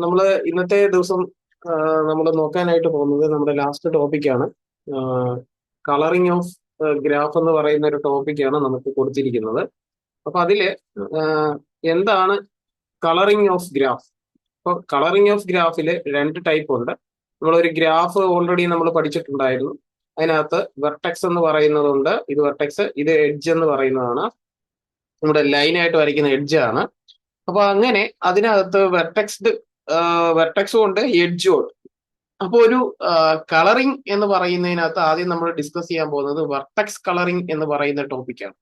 നമ്മൾ ഇന്നത്തെ ദിവസം നമ്മൾ നോക്കാനായിട്ട് പോകുന്നത് നമ്മുടെ ലാസ്റ്റ് ടോപ്പിക്കാണ്. കളറിംഗ് ഓഫ് ഗ്രാഫ് എന്ന് പറയുന്ന ഒരു ടോപ്പിക്കാണ് നമുക്ക് കൊടുത്തിരിക്കുന്നത്. അപ്പൊ അതില് ആഹ്, എന്താണ് കളറിംഗ് ഓഫ് ഗ്രാഫ്? അപ്പൊ കളറിംഗ് ഓഫ് ഗ്രാഫില് രണ്ട് ടൈപ്പ് ഉണ്ട്. നമ്മളൊരു ഗ്രാഫ് ഓൾറെഡി നമ്മൾ പഠിച്ചിട്ടുണ്ടായിരുന്നു. അതിനകത്ത് വെർട്ടെക്സ് എന്ന് പറയുന്നതുണ്ട്. ഇത് വെർട്ടെക്സ്, ഇത് എഡ്ജ് എന്ന് പറയുന്നതാണ്. നമ്മുടെ ലൈനായിട്ട് വരയ്ക്കുന്ന എഡ്ജ് ആണ്. അപ്പൊ അങ്ങനെ അതിനകത്ത് വെർട്ടെക്സും ഉണ്ട്, എഡ്ജും ഉണ്ട്. അപ്പൊ ഒരു കളറിംഗ് എന്ന് പറയുന്നതിനകത്ത് ആദ്യം നമ്മൾ ഡിസ്കസ് ചെയ്യാൻ പോകുന്നത് വെർട്ടെക്സ് കളറിംഗ് എന്ന് പറയുന്ന ടോപ്പിക്കാണ്.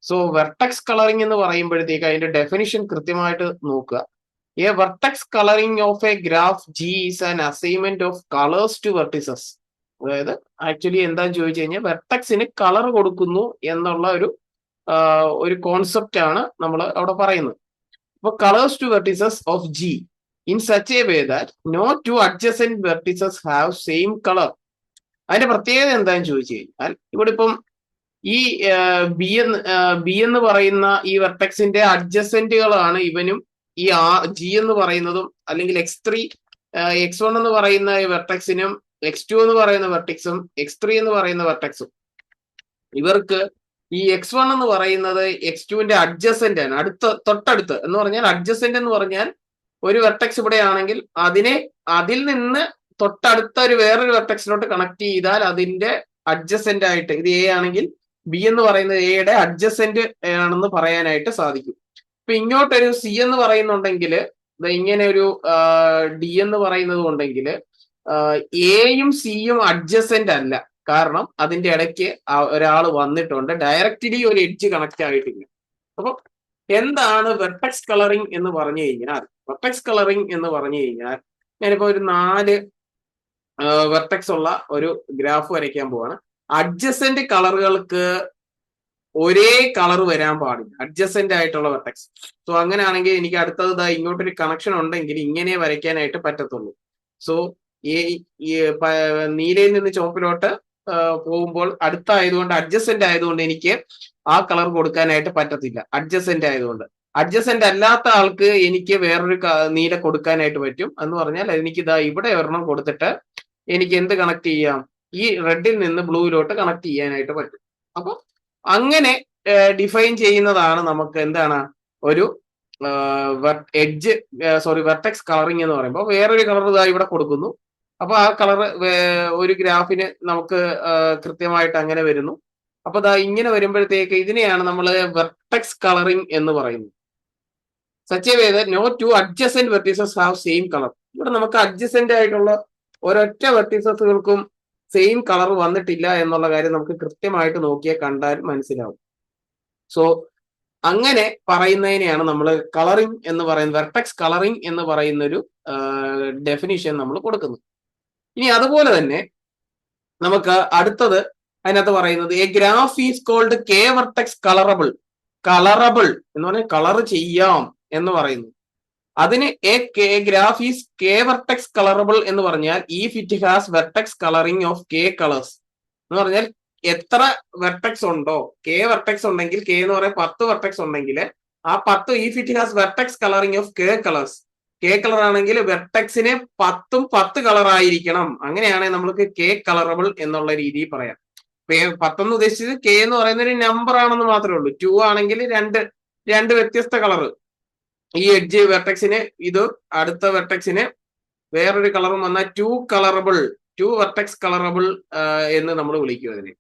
സോ വെർട്ടെക്സ് കളറിംഗ് എന്ന് പറയുമ്പോഴത്തേക്ക് അതിന്റെ ഡെഫിനിഷൻ കൃത്യമായിട്ട് നോക്കുക. A vertex colouring of a graph G is an assignment of colours to vertices. അതായത് ആക്ച്വലി എന്താന്ന് ചോദിച്ചു കഴിഞ്ഞാൽ വെർട്ടെക്സിന് കളർ കൊടുക്കുന്നു എന്നുള്ള ഒരു കോൺസെപ്റ്റ് ആണ് നമ്മൾ അവിടെ പറയുന്നത്. അപ്പോൾ colours to vertices of G in such a way that no two adjacent vertices have same colour. അതിന്റെ പ്രത്യേകത എന്താണെന്ന് ചോദിച്ചു കഴിഞ്ഞാൽ ഇവിടെ ഇപ്പം ഈ ബി എന്ന് പറയുന്ന ഈ വെർട്ടെക്സിന്റെ അഡ്ജസെന്റുകളാണ് ഇവനും ഈ ജി എന്ന് പറയുന്നതും, അല്ലെങ്കിൽ X1 എന്ന് പറയുന്ന ഈ വെർട്ടെക്സിനും X2 എന്ന് പറയുന്ന വെർട്ടെക്സും X3 എന്ന് പറയുന്ന വെർട്ടെക്സും, ഇവർക്ക് ഈ X1 എന്ന് പറയുന്നത് X2വിന്റെ അഡ്ജസെന്റ് ആണ്, തൊട്ടടുത്ത് എന്ന് പറഞ്ഞാൽ അഡ്ജസെന്റ് എന്ന് പറഞ്ഞാൽ ഒരു വെർട്ടെക്സ് ഇവിടെ ആണെങ്കിൽ അതിൽ നിന്ന് തൊട്ടടുത്ത വേറൊരു വെർട്ടെക്സിലോട്ട് കണക്ട് ചെയ്താൽ അതിന്റെ അഡ്ജസെന്റ് ആയിട്ട്, ഇത് എ ആണെങ്കിൽ ബി എന്ന് പറയുന്നത് എയുടെ അഡ്ജസെന്റ് ആണെന്ന് പറയാനായിട്ട് സാധിക്കും. ഇപ്പൊ ഇങ്ങോട്ടൊരു സി എന്ന് പറയുന്നുണ്ടെങ്കിൽ, ഇങ്ങനെ ഒരു ഡി എന്ന് പറയുന്നത് ഉണ്ടെങ്കിൽ എയും സിയും അഡ്ജസെന്റ് അല്ല. കാരണം അതിന്റെ ഇടയ്ക്ക് ഒരാൾ വന്നിട്ടുണ്ട്, ഡയറക്റ്റ്ലി ഒരു എഡ്ജ് കണക്ട് ആയിട്ടില്ല. അപ്പൊ എന്താണ് വെർട്ടെക്സ് കളറിംഗ് എന്ന് പറഞ്ഞു കഴിഞ്ഞാൽ, ഞാനിപ്പോ ഒരു 4 വെർട്ടെക്സ് ഉള്ള ഒരു ഗ്രാഫ് വരയ്ക്കാൻ പോവാണ്. അഡ്ജസെന്റ് കളറുകൾക്ക് ഒരേ കളർ വരാൻ പാടില്ല, അഡ്ജസെന്റ് ആയിട്ടുള്ള വെർട്ടെക്സ്. സോ അങ്ങനെയാണെങ്കിൽ എനിക്ക് അടുത്തത് ഇങ്ങോട്ടൊരു കണക്ഷൻ ഉണ്ടെങ്കിൽ ഇങ്ങനെ വരയ്ക്കാനായിട്ട് പറ്റത്തുള്ളൂ. സോ നീലയിൽ നിന്ന് ചുവപ്പിലോട്ട് പോകുമ്പോൾ അടുത്തായതുകൊണ്ട്, അഡ്ജസെന്റ് ആയതുകൊണ്ട് എനിക്ക് ആ കളർ കൊടുക്കാനായിട്ട് പറ്റത്തില്ല, അഡ്ജസെന്റ് ആയതുകൊണ്ട്. അഡ്ജസെന്റ് അല്ലാത്ത ആൾക്ക് എനിക്ക് വേറൊരു നീല കൊടുക്കാനായിട്ട് പറ്റും. എന്ന് പറഞ്ഞാൽ എനിക്ക് ഇവിടെ ഒരെണ്ണം കൊടുത്തിട്ട് എനിക്ക് എന്ത് കണക്ട് ചെയ്യാം, ഈ റെഡിൽ നിന്ന് ബ്ലൂവിലോട്ട് കണക്ട് ചെയ്യാനായിട്ട് പറ്റും. അപ്പൊ അങ്ങനെ ഡിഫൈൻ ചെയ്യുന്നതാണ് നമുക്ക് എന്താണ് ഒരു വെർട്ടെക്സ് കളറിംഗ് എന്ന് പറയുമ്പോൾ. വേറൊരു കളർ ഇവിടെ കൊടുക്കുന്നു. അപ്പൊ ആ കളർ ഒരു ഗ്രാഫിന് നമുക്ക് കൃത്യമായിട്ട് അങ്ങനെ വരുന്നു. അപ്പൊ ഇങ്ങനെ വരുമ്പോഴത്തേക്ക് ഇതിനെയാണ് നമ്മൾ വെർട്ടെക്സ് കളറിംഗ് എന്ന് പറയുന്നത്. Such a way that no two adjacent vertices have same colour. ഇവിടെ നമുക്ക് അഡ്ജസെന്റ് ആയിട്ടുള്ള ഒരൊറ്റ വെർട്ടിസസുകൾക്കും സെയിം കളർ വന്നിട്ടില്ല എന്നുള്ള കാര്യം നമുക്ക് കൃത്യമായിട്ട് നോക്കിയാൽ കണ്ടാൽ മനസ്സിലാവും. സോ അങ്ങനെ പറയുന്നതിനെയാണ് നമ്മൾ കളറിംഗ് എന്ന് പറയുന്നത്, വെർട്ടെക്സ് കളറിംഗ് എന്ന് പറയുന്ന ഒരു ഡെഫിനിഷൻ നമ്മൾ കൊടുക്കുന്നത്. ഇനി അതുപോലെ തന്നെ നമുക്ക് അടുത്തത് അതിനകത്ത് പറയുന്നത് a graph is called K vertex colourable എന്ന് പറഞ്ഞാൽ കളർ ചെയ്യാം എന്ന് പറയുന്നു. അതിന് a graph is K vertex colourable എന്ന് പറഞ്ഞാൽ if it has vertex colouring of K colours എന്ന് പറഞ്ഞാൽ എത്ര വെർട്ടെക്സ് ഉണ്ടോ, കെ വെർട്ടെക്സ് ഉണ്ടെങ്കിൽ, കെ എന്ന് പറയാൻ 10 വെർട്ടെക്സ് ഉണ്ടെങ്കിൽ ആ 10 if it has vertex colouring of K colours, K colour ആണെങ്കിൽ വെർട്ടെക്സിന് 10ഉം 10 കളർ ആയിരിക്കണം. അങ്ങനെയാണെങ്കിൽ നമുക്ക് കെ കളറബിൾ എന്നുള്ള രീതിയിൽ പറയാം. 10 എന്ന് ഉദ്ദേശിച്ചത് കെ എന്ന് പറയുന്ന ഒരു നമ്പർ ആണെന്ന് മാത്രമേ ഉള്ളൂ. 2 ആണെങ്കിൽ രണ്ട് വ്യത്യസ്ത കളർ, ഈ എഡ്ജ് വെർട്ടെക്സിന് ഇത്, അടുത്ത വെർട്ടെക്സിന് വേറൊരു കളറും വന്നാൽ ടു വെർട്ടെക്സ് കളറബിൾ എന്ന് നമ്മൾ വിളിക്കും അതിന്.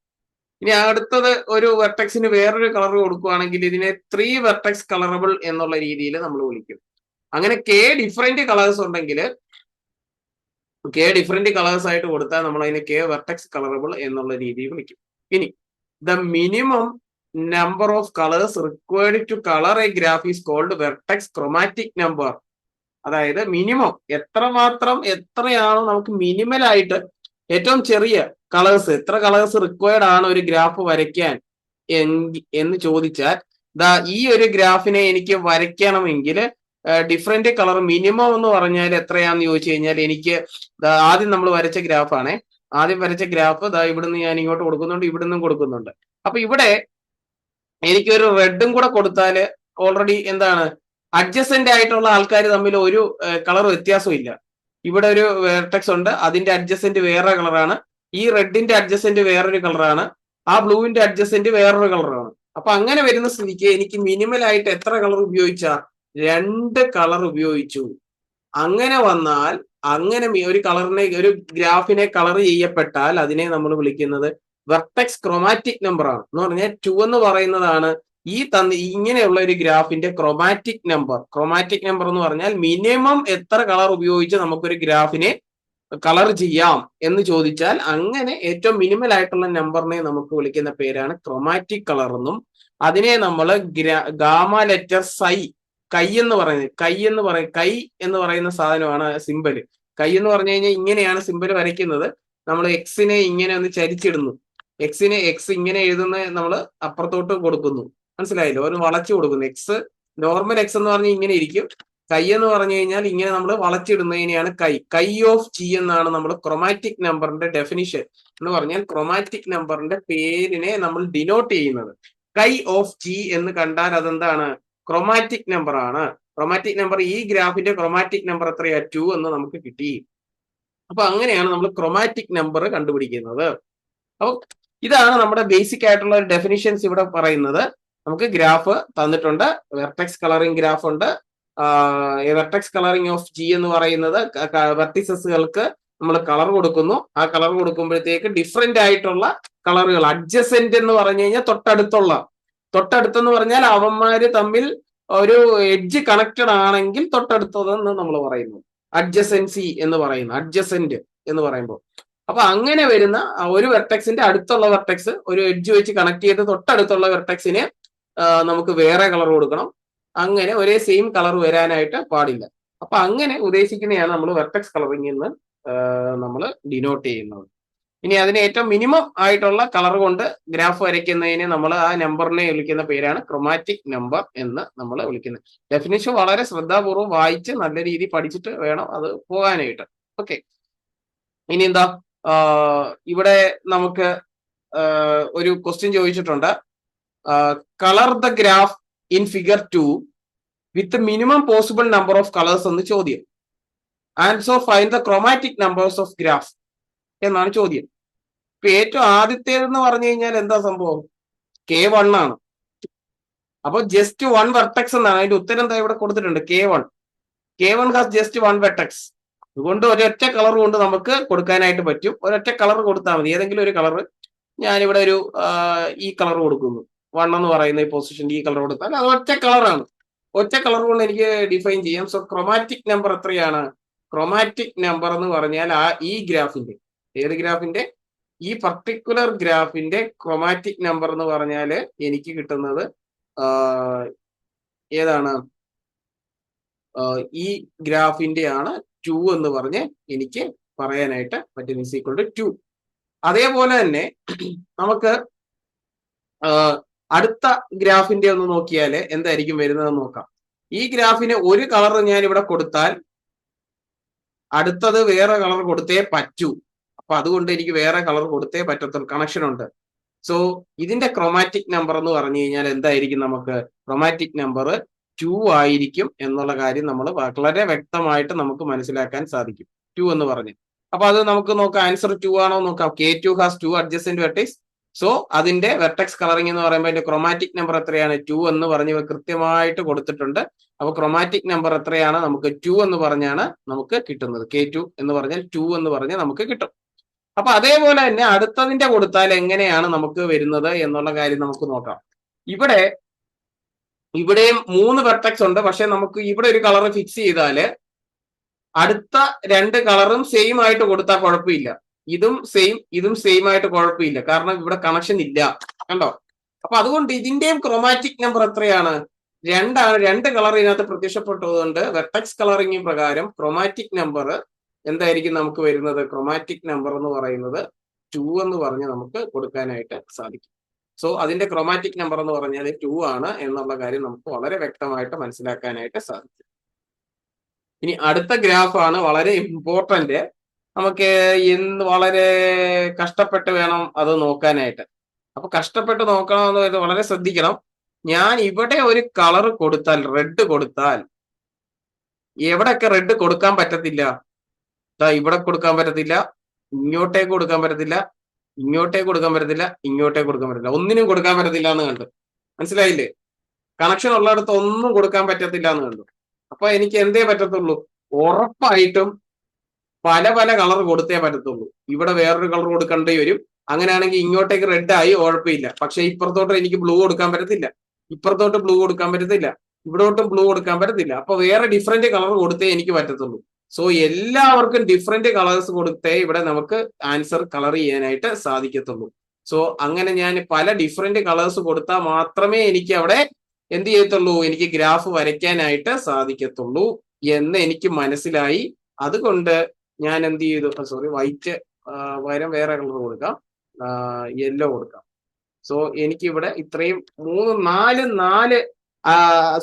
ഇനി അടുത്തത് ഒരു വെർട്ടെക്സിന് വേറൊരു കളർ കൊടുക്കുകയാണെങ്കിൽ ഇതിനെ 3 വെർട്ടെക്സ് കളറബിൾ എന്നുള്ള രീതിയിൽ നമ്മൾ വിളിക്കും. അങ്ങനെ കെ ഡിഫറെന്റ് കളേഴ്സ് ഉണ്ടെങ്കിൽ, കെ ഡിഫറെന്റ് കളേഴ്സ് ആയിട്ട് കൊടുത്താൽ നമ്മൾ അതിനെ കെ വെർട്ടെക്സ് കളറബിൾ എന്നുള്ള രീതിയിൽ വിളിക്കും. ഇനി the minimum number of colours required to colour a graph is called vertex chromatic number. അതായത് മിനിമം എത്രയാണ് നമുക്ക് മിനിമൽ ആയിട്ട് ഏറ്റവും ചെറിയ കളേഴ്സ്, എത്ര കളേഴ്സ് റിക്വയർഡ് ആണ് ഒരു ഗ്രാഫ് വരയ്ക്കാൻ എന്ന് ചോദിച്ചാൽ, ഈ ഒരു ഗ്രാഫിനെ എനിക്ക് വരയ്ക്കണമെങ്കിൽ ഡിഫറെന്റ് കളർ മിനിമം എന്ന് പറഞ്ഞാൽ എത്രയാന്ന് ചോദിച്ചു കഴിഞ്ഞാൽ, എനിക്ക് ആദ്യം നമ്മൾ വരച്ച ഗ്രാഫാണ്, ആദ്യം വരച്ച ഗ്രാഫ് ഇവിടുന്ന് ഞാൻ ഇങ്ങോട്ട് കൊടുക്കുന്നുണ്ട്, ഇവിടുന്നും കൊടുക്കുന്നുണ്ട്. അപ്പൊ ഇവിടെ എനിക്കൊരു റെഡും കൂടെ കൊടുത്താൽ ഓൾറെഡി എന്താണ് അഡ്ജസന്റ് ആയിട്ടുള്ള ആൾക്കാർ തമ്മിൽ ഒരു കളർ വ്യത്യാസവും ഇല്ല. ഇവിടെ ഒരു വെർട്ടെക്സ് ഉണ്ട്, അതിന്റെ അഡ്ജസന്റ് വേറെ കളറാണ്, ഈ റെഡിന്റെ അഡ്ജസന്റ് വേറൊരു കളറാണ്, ആ ബ്ലൂവിന്റെ അഡ്ജസന്റ് വേറൊരു കളറാണ്. അപ്പൊ അങ്ങനെ വരുന്ന സ്ഥിതിക്ക് എനിക്ക് മിനിമൽ ആയിട്ട് എത്ര കളർ ഉപയോഗിച്ച? 2 കളർ ഉപയോഗിച്ചു. അങ്ങനെ വന്നാൽ, അങ്ങനെ ഒരു കളറിനെ, ഒരു ഗ്രാഫിനെ കളർ ചെയ്യപ്പെട്ടാൽ അതിനെ നമ്മൾ വിളിക്കുന്നത് വെർട്ടെക്സ് ക്രോമാറ്റിക് നമ്പർ ആണ്. എന്ന് പറഞ്ഞാൽ 2 എന്ന് പറയുന്നതാണ് ഇങ്ങനെയുള്ള ഒരു ഗ്രാഫിന്റെ ക്രോമാറ്റിക് നമ്പർ. ക്രോമാറ്റിക് നമ്പർ എന്ന് പറഞ്ഞാൽ മിനിമം എത്ര കളർ ഉപയോഗിച്ച് നമുക്കൊരു ഗ്രാഫിനെ കളർ ചെയ്യാം എന്ന് ചോദിച്ചാൽ, അങ്ങനെ ഏറ്റവും മിനിമൽ ആയിട്ടുള്ള നമ്പറിനെ നമുക്ക് വിളിക്കുന്ന പേരാണ് ക്രോമാറ്റിക് കളർ എന്നും, അതിനെ നമ്മൾ ഗാമ ലെറ്റർ കൈ എന്ന് പറയുന്ന സാധനമാണ് സിമ്പല്. കൈ എന്ന് പറഞ്ഞു കഴിഞ്ഞാൽ ഇങ്ങനെയാണ് സിമ്പൽ വരയ്ക്കുന്നത്. നമ്മൾ എക്സിനെ ഇങ്ങനെ ഒന്ന് ചരിച്ചിടുന്നു, എക്സ് ഇങ്ങനെ എഴുതുന്ന നമ്മൾ അപ്പുറത്തോട്ട് കൊടുക്കുന്നു, മനസ്സിലായില്ലോ? ഒരു വളച്ചു കൊടുക്കുന്നു. നോർമൽ എക്സ് എന്ന് പറഞ്ഞാൽ ഇങ്ങനെ ഇരിക്കും. കൈ എന്ന് പറഞ്ഞു കഴിഞ്ഞാൽ ഇങ്ങനെ നമ്മൾ വളച്ചിടുന്നതിനെയാണ് കൈ ഓഫ് ജി എന്നാണ് നമ്മൾ ക്രോമാറ്റിക് നമ്പറിന്റെ ഡെഫിനിഷൻ എന്ന് പറഞ്ഞാൽ, ക്രോമാറ്റിക് നമ്പറിന്റെ പേരിനെ നമ്മൾ ഡിനോട്ട് ചെയ്യുന്നത്. കൈ ഓഫ് ജി എന്ന് കണ്ടാൽ അതെന്താണ്? ക്രോമാറ്റിക് നമ്പർ ആണ്. ക്രോമാറ്റിക് നമ്പർ, ഈ ഗ്രാഫിന്റെ ക്രോമാറ്റിക് നമ്പർ എത്രയാ? 2 എന്ന് നമുക്ക് കിട്ടി. അപ്പൊ അങ്ങനെയാണ് നമ്മൾ ക്രോമാറ്റിക് നമ്പർ കണ്ടുപിടിക്കുന്നത്. അപ്പൊ ഇതാണ് നമ്മുടെ ബേസിക് ആയിട്ടുള്ള ഒരു ഡെഫിനിഷൻസ് ഇവിടെ പറയുന്നത്. നമുക്ക് ഗ്രാഫ് തന്നിട്ടുണ്ട്, വെർട്ടെക്സ് കളറിംഗ് ഗ്രാഫ് ഉണ്ട്. വെർട്ടെക്സ് കളറിംഗ് ഓഫ് ജി എന്ന് പറയുന്നത് വെർട്ടിസസുകൾക്ക് നമ്മൾ കളർ കൊടുക്കുന്നു. ആ കളർ കൊടുക്കുമ്പോഴത്തേക്ക് ഡിഫറെന്റ് ആയിട്ടുള്ള കളറുകൾ, അഡ്ജസെന്റ് എന്ന് പറഞ്ഞു കഴിഞ്ഞാൽ തൊട്ടടുത്തെന്ന് പറഞ്ഞാൽ അവന്മാര് തമ്മിൽ ഒരു എഡ്ജ് കണക്റ്റഡ് ആണെങ്കിൽ തൊട്ടടുത്തതെന്ന് നമ്മൾ പറയുന്നു. അഡ്ജസെൻസി എന്ന് പറയുന്നു, അഡ്ജസെന്റ് എന്ന് പറയുമ്പോൾ. അപ്പൊ അങ്ങനെ വരുന്ന ഒരു വെർട്ടെക്സിന്റെ അടുത്തുള്ള വെർട്ടെക്സ് ഒരു എഡ്ജ് വെച്ച് കണക്ട് ചെയ്ത് തൊട്ടടുത്തുള്ള വെർട്ടെക്സിന് നമുക്ക് വേറെ കളർ കൊടുക്കണം. അങ്ങനെ ഒരേ സെയിം കളർ വരാനായിട്ട് പാടില്ല. അപ്പൊ അങ്ങനെ ഉദ്ദേശിക്കുന്നതാണ് നമ്മൾ വെർട്ടെക്സ് കളറിംഗ് എന്ന് നമ്മൾ ഡിനോട്ട് ചെയ്യുന്നത്. ഇനി അതിന് ഏറ്റവും മിനിമം ആയിട്ടുള്ള കളർ കൊണ്ട് ഗ്രാഫ് വരയ്ക്കുന്നതിന് നമ്മൾ ആ നമ്പറിനെ വിളിക്കുന്ന പേരാണ് ക്രോമാറ്റിക് നമ്പർ എന്ന് നമ്മൾ വിളിക്കുന്നത്. ഡെഫിനിഷൻ വളരെ ശ്രദ്ധാപൂർവ്വം വായിച്ച് നല്ല രീതിയിൽ പഠിച്ചിട്ട് വേണം അത് പോകാനായിട്ട്. ഓക്കെ, ഇനി എന്താ, ഇവിടെ നമുക്ക് ഒരു ക്വസ്റ്റ്യൻ ചോദിച്ചിട്ടുണ്ട്. Colour the graph in figure 2 with minimum possible number of colours എന്ന് ചോദ്യം. Answer find the chromatic numbers of graph എന്നാണ് ചോദ്യം. ഇപ്പൊ ഏറ്റവും ആദ്യത്തേതെന്ന് പറഞ്ഞു കഴിഞ്ഞാൽ എന്താ സംഭവം? K1 ആണ്. അപ്പൊ ജസ്റ്റ് 1 വെർട്ടെക്സ് എന്നാണ് അതിന്റെ ഉത്തരം. എന്താ ഇവിടെ കൊടുത്തിട്ടുണ്ട്? K1 has just 1 vertex. അതുകൊണ്ട് ഒരൊറ്റ കളർ കൊണ്ട് നമുക്ക് കൊടുക്കാനായിട്ട് പറ്റും. ഒരൊറ്റ കളർ കൊടുത്താൽ മതി, ഏതെങ്കിലും ഒരു കളർ. ഞാനിവിടെ ഒരു ഈ കളർ കൊടുക്കുന്നു, 1 എന്ന് പറയുന്ന ഈ പൊസിഷനിൽ ഈ കളർ കൊടുത്താൽ അത് ഒറ്റ കളറാണ്. ഒറ്റ കളർ കൊണ്ട് എനിക്ക് ഡിഫൈൻ ചെയ്യാം. സോ ക്രോമാറ്റിക് നമ്പർ എത്രയാണ്? ക്രോമാറ്റിക് നമ്പർ എന്ന് പറഞ്ഞാൽ ഈ ഗ്രാഫിന്റെ, ഏത് ഗ്രാഫിന്റെ? ഈ പർട്ടിക്കുലർ ഗ്രാഫിന്റെ ക്രോമാറ്റിക് നമ്പർ എന്ന് പറഞ്ഞാൽ എനിക്ക് കിട്ടുന്നത് ഏതാണ്? ഈ ഗ്രാഫിന്റെ ആണ് 2 എന്ന് പറഞ്ഞ് എനിക്ക് പറയാനായിട്ട് പറ്റും. Is equal to 2. അതേപോലെ തന്നെ നമുക്ക് അടുത്ത ഗ്രാഫിന്റെ ഒന്ന് നോക്കിയാൽ എന്തായിരിക്കും വരുന്നതെന്ന് നോക്കാം. ഈ ഗ്രാഫിന് ഒരു കളർ ഞാൻ ഇവിടെ കൊടുത്താൽ അടുത്തത് വേറെ കളർ കൊടുത്തേ പറ്റൂ. അപ്പൊ അതുകൊണ്ട് എനിക്ക് വേറെ കളർ കൊടുത്തേ പറ്റത്തുള്ളൂ, കണക്ഷൻ ഉണ്ട്. സോ ഇതിന്റെ ക്രോമാറ്റിക് നമ്പർ എന്ന് പറഞ്ഞു കഴിഞ്ഞാൽ എന്തായിരിക്കും? നമുക്ക് ക്രോമാറ്റിക് നമ്പർ 2 ആയിരിക്കും എന്നുള്ള കാര്യം നമ്മൾ വളരെ വ്യക്തമായിട്ട് നമുക്ക് മനസ്സിലാക്കാൻ സാധിക്കും. 2 എന്ന് പറഞ്ഞ്. അപ്പൊ അത് നമുക്ക് നോക്കാം, ആൻസർ 2 ആണോ നോക്കാം. K2 has 2 adjacent vertex. So അതിന്റെ വെർട്ടെക്സ് കളറിംഗ് എന്ന് പറയുമ്പോൾ അതിന്റെ ക്രോമാറ്റിക് നമ്പർ എത്രയാണ്? 2 എന്ന് പറഞ്ഞ് കൃത്യമായിട്ട് കൊടുത്തിട്ടുണ്ട്. അപ്പൊ ക്രോമാറ്റിക് നമ്പർ എത്രയാണ്? നമുക്ക് 2 എന്ന് പറഞ്ഞാണ് നമുക്ക് കിട്ടുന്നത്. K2 എന്ന് പറഞ്ഞാൽ 2 എന്ന് പറഞ്ഞ് നമുക്ക് കിട്ടും. അപ്പൊ അതേപോലെ തന്നെ അടുത്തതിന്റെ കൊടുത്താൽ എങ്ങനെയാണ് നമുക്ക് വരുന്നത് എന്നുള്ള കാര്യം നമുക്ക് നോക്കാം. ഇവിടെയും 3 വെർട്ടെക്സ് ഉണ്ട്. പക്ഷെ നമുക്ക് ഇവിടെ ഒരു കളർ ഫിക്സ് ചെയ്താല് അടുത്ത 2 കളറും സെയിം ആയിട്ട് കൊടുത്താൽ കുഴപ്പമില്ല. ഇതും സെയിം ആയിട്ട് കുഴപ്പമില്ല, കാരണം ഇവിടെ കണക്ഷൻ ഇല്ല, കണ്ടോ? അപ്പൊ അതുകൊണ്ട് ഇതിന്റെയും ക്രോമാറ്റിക് നമ്പർ എത്രയാണ്? 2 ആണ്. 2 കളർ ഇതിനകത്ത് പ്രത്യക്ഷപ്പെട്ടതുകൊണ്ട് വെർട്ടെക്സ് കളറിംഗ് പ്രകാരം ക്രോമാറ്റിക് നമ്പർ എന്തായിരിക്കും നമുക്ക് വരുന്നത്? ക്രോമാറ്റിക് നമ്പർ എന്ന് പറയുന്നത് 2 എന്ന് പറഞ്ഞ് നമുക്ക് കൊടുക്കാനായിട്ട് സാധിക്കും. സോ അതിന്റെ ക്രോമാറ്റിക് നമ്പർ എന്ന് പറഞ്ഞാൽ 2 ആണ് എന്നുള്ള കാര്യം നമുക്ക് വളരെ വ്യക്തമായിട്ട് മനസ്സിലാക്കാനായിട്ട് സാധിക്കും. ഇനി അടുത്ത ഗ്രാഫാണ് വളരെ ഇമ്പോർട്ടന്റ്. നമുക്ക് വളരെ കഷ്ടപ്പെട്ട് വേണം അത് നോക്കാനായിട്ട്. അപ്പൊ കഷ്ടപ്പെട്ട് നോക്കണമെന്ന് വളരെ ശ്രദ്ധിക്കണം. ഞാൻ ഇവിടെ ഒരു കളർ കൊടുത്താൽ, റെഡ് കൊടുത്താൽ, എവിടെയൊക്കെ റെഡ് കൊടുക്കാൻ പറ്റത്തില്ല? ഇവിടെ കൊടുക്കാൻ പറ്റത്തില്ല, ഇങ്ങോട്ടേക്ക് കൊടുക്കാൻ പറ്റത്തില്ല, ഇങ്ങോട്ടേക്ക് കൊടുക്കാൻ പറ്റത്തില്ല, ഇങ്ങോട്ടേക്ക് കൊടുക്കാൻ പറ്റത്തില്ല, ഒന്നിനും കൊടുക്കാൻ പറ്റത്തില്ല എന്ന് കണ്ടു. മനസ്സിലായില്ലേ? കണക്ഷൻ ഉള്ളിടത്ത് ഒന്നും കൊടുക്കാൻ പറ്റത്തില്ല എന്ന് കണ്ടു. അപ്പൊ എനിക്ക് എന്തേ പറ്റത്തുള്ളൂ? ഉറപ്പായിട്ടും പല പല കളർ കൊടുത്തേ പറ്റത്തുള്ളൂ. ഇവിടെ വേറൊരു കളർ കൊടുക്കേണ്ടി വരും. അങ്ങനെയാണെങ്കിൽ ഇങ്ങോട്ടേക്ക് റെഡ് ആയി കുഴപ്പമില്ല. പക്ഷെ ഇപ്പുറത്തോട്ട് എനിക്ക് ബ്ലൂ കൊടുക്കാൻ പറ്റത്തില്ല, ഇപ്പുറത്തോട്ട് ബ്ലൂ കൊടുക്കാൻ പറ്റത്തില്ല, ഇവിടോട്ടും ബ്ലൂ കൊടുക്കാൻ പറ്റത്തില്ല. അപ്പൊ വേറെ ഡിഫറെന്റ് കളർ കൊടുത്തേ എനിക്ക് പറ്റത്തുള്ളൂ. സോ എല്ലാവർക്കും ഡിഫറെന്റ് കളേഴ്സ് കൊടുത്തേ ഇവിടെ നമുക്ക് ആൻസർ കളർ ചെയ്യാനായിട്ട് സാധിക്കത്തുള്ളൂ. സോ അങ്ങനെ ഞാൻ പല ഡിഫറെന്റ് കളേഴ്സ് കൊടുത്താൽ മാത്രമേ എനിക്ക് അവിടെ എന്ത് ചെയ്യത്തുള്ളൂ, എനിക്ക് ഗ്രാഫ് വരയ്ക്കാനായിട്ട് സാധിക്കത്തുള്ളൂ എന്ന് എനിക്ക് മനസ്സിലായി. അതുകൊണ്ട് ഞാൻ എന്ത് ചെയ്തു, സോറി, വൈറ്റ് പകരം വേറെ കളർ കൊടുക്കാം, യെല്ലോ കൊടുക്കാം. സോ എനിക്ക് ഇവിടെ ഇത്രയും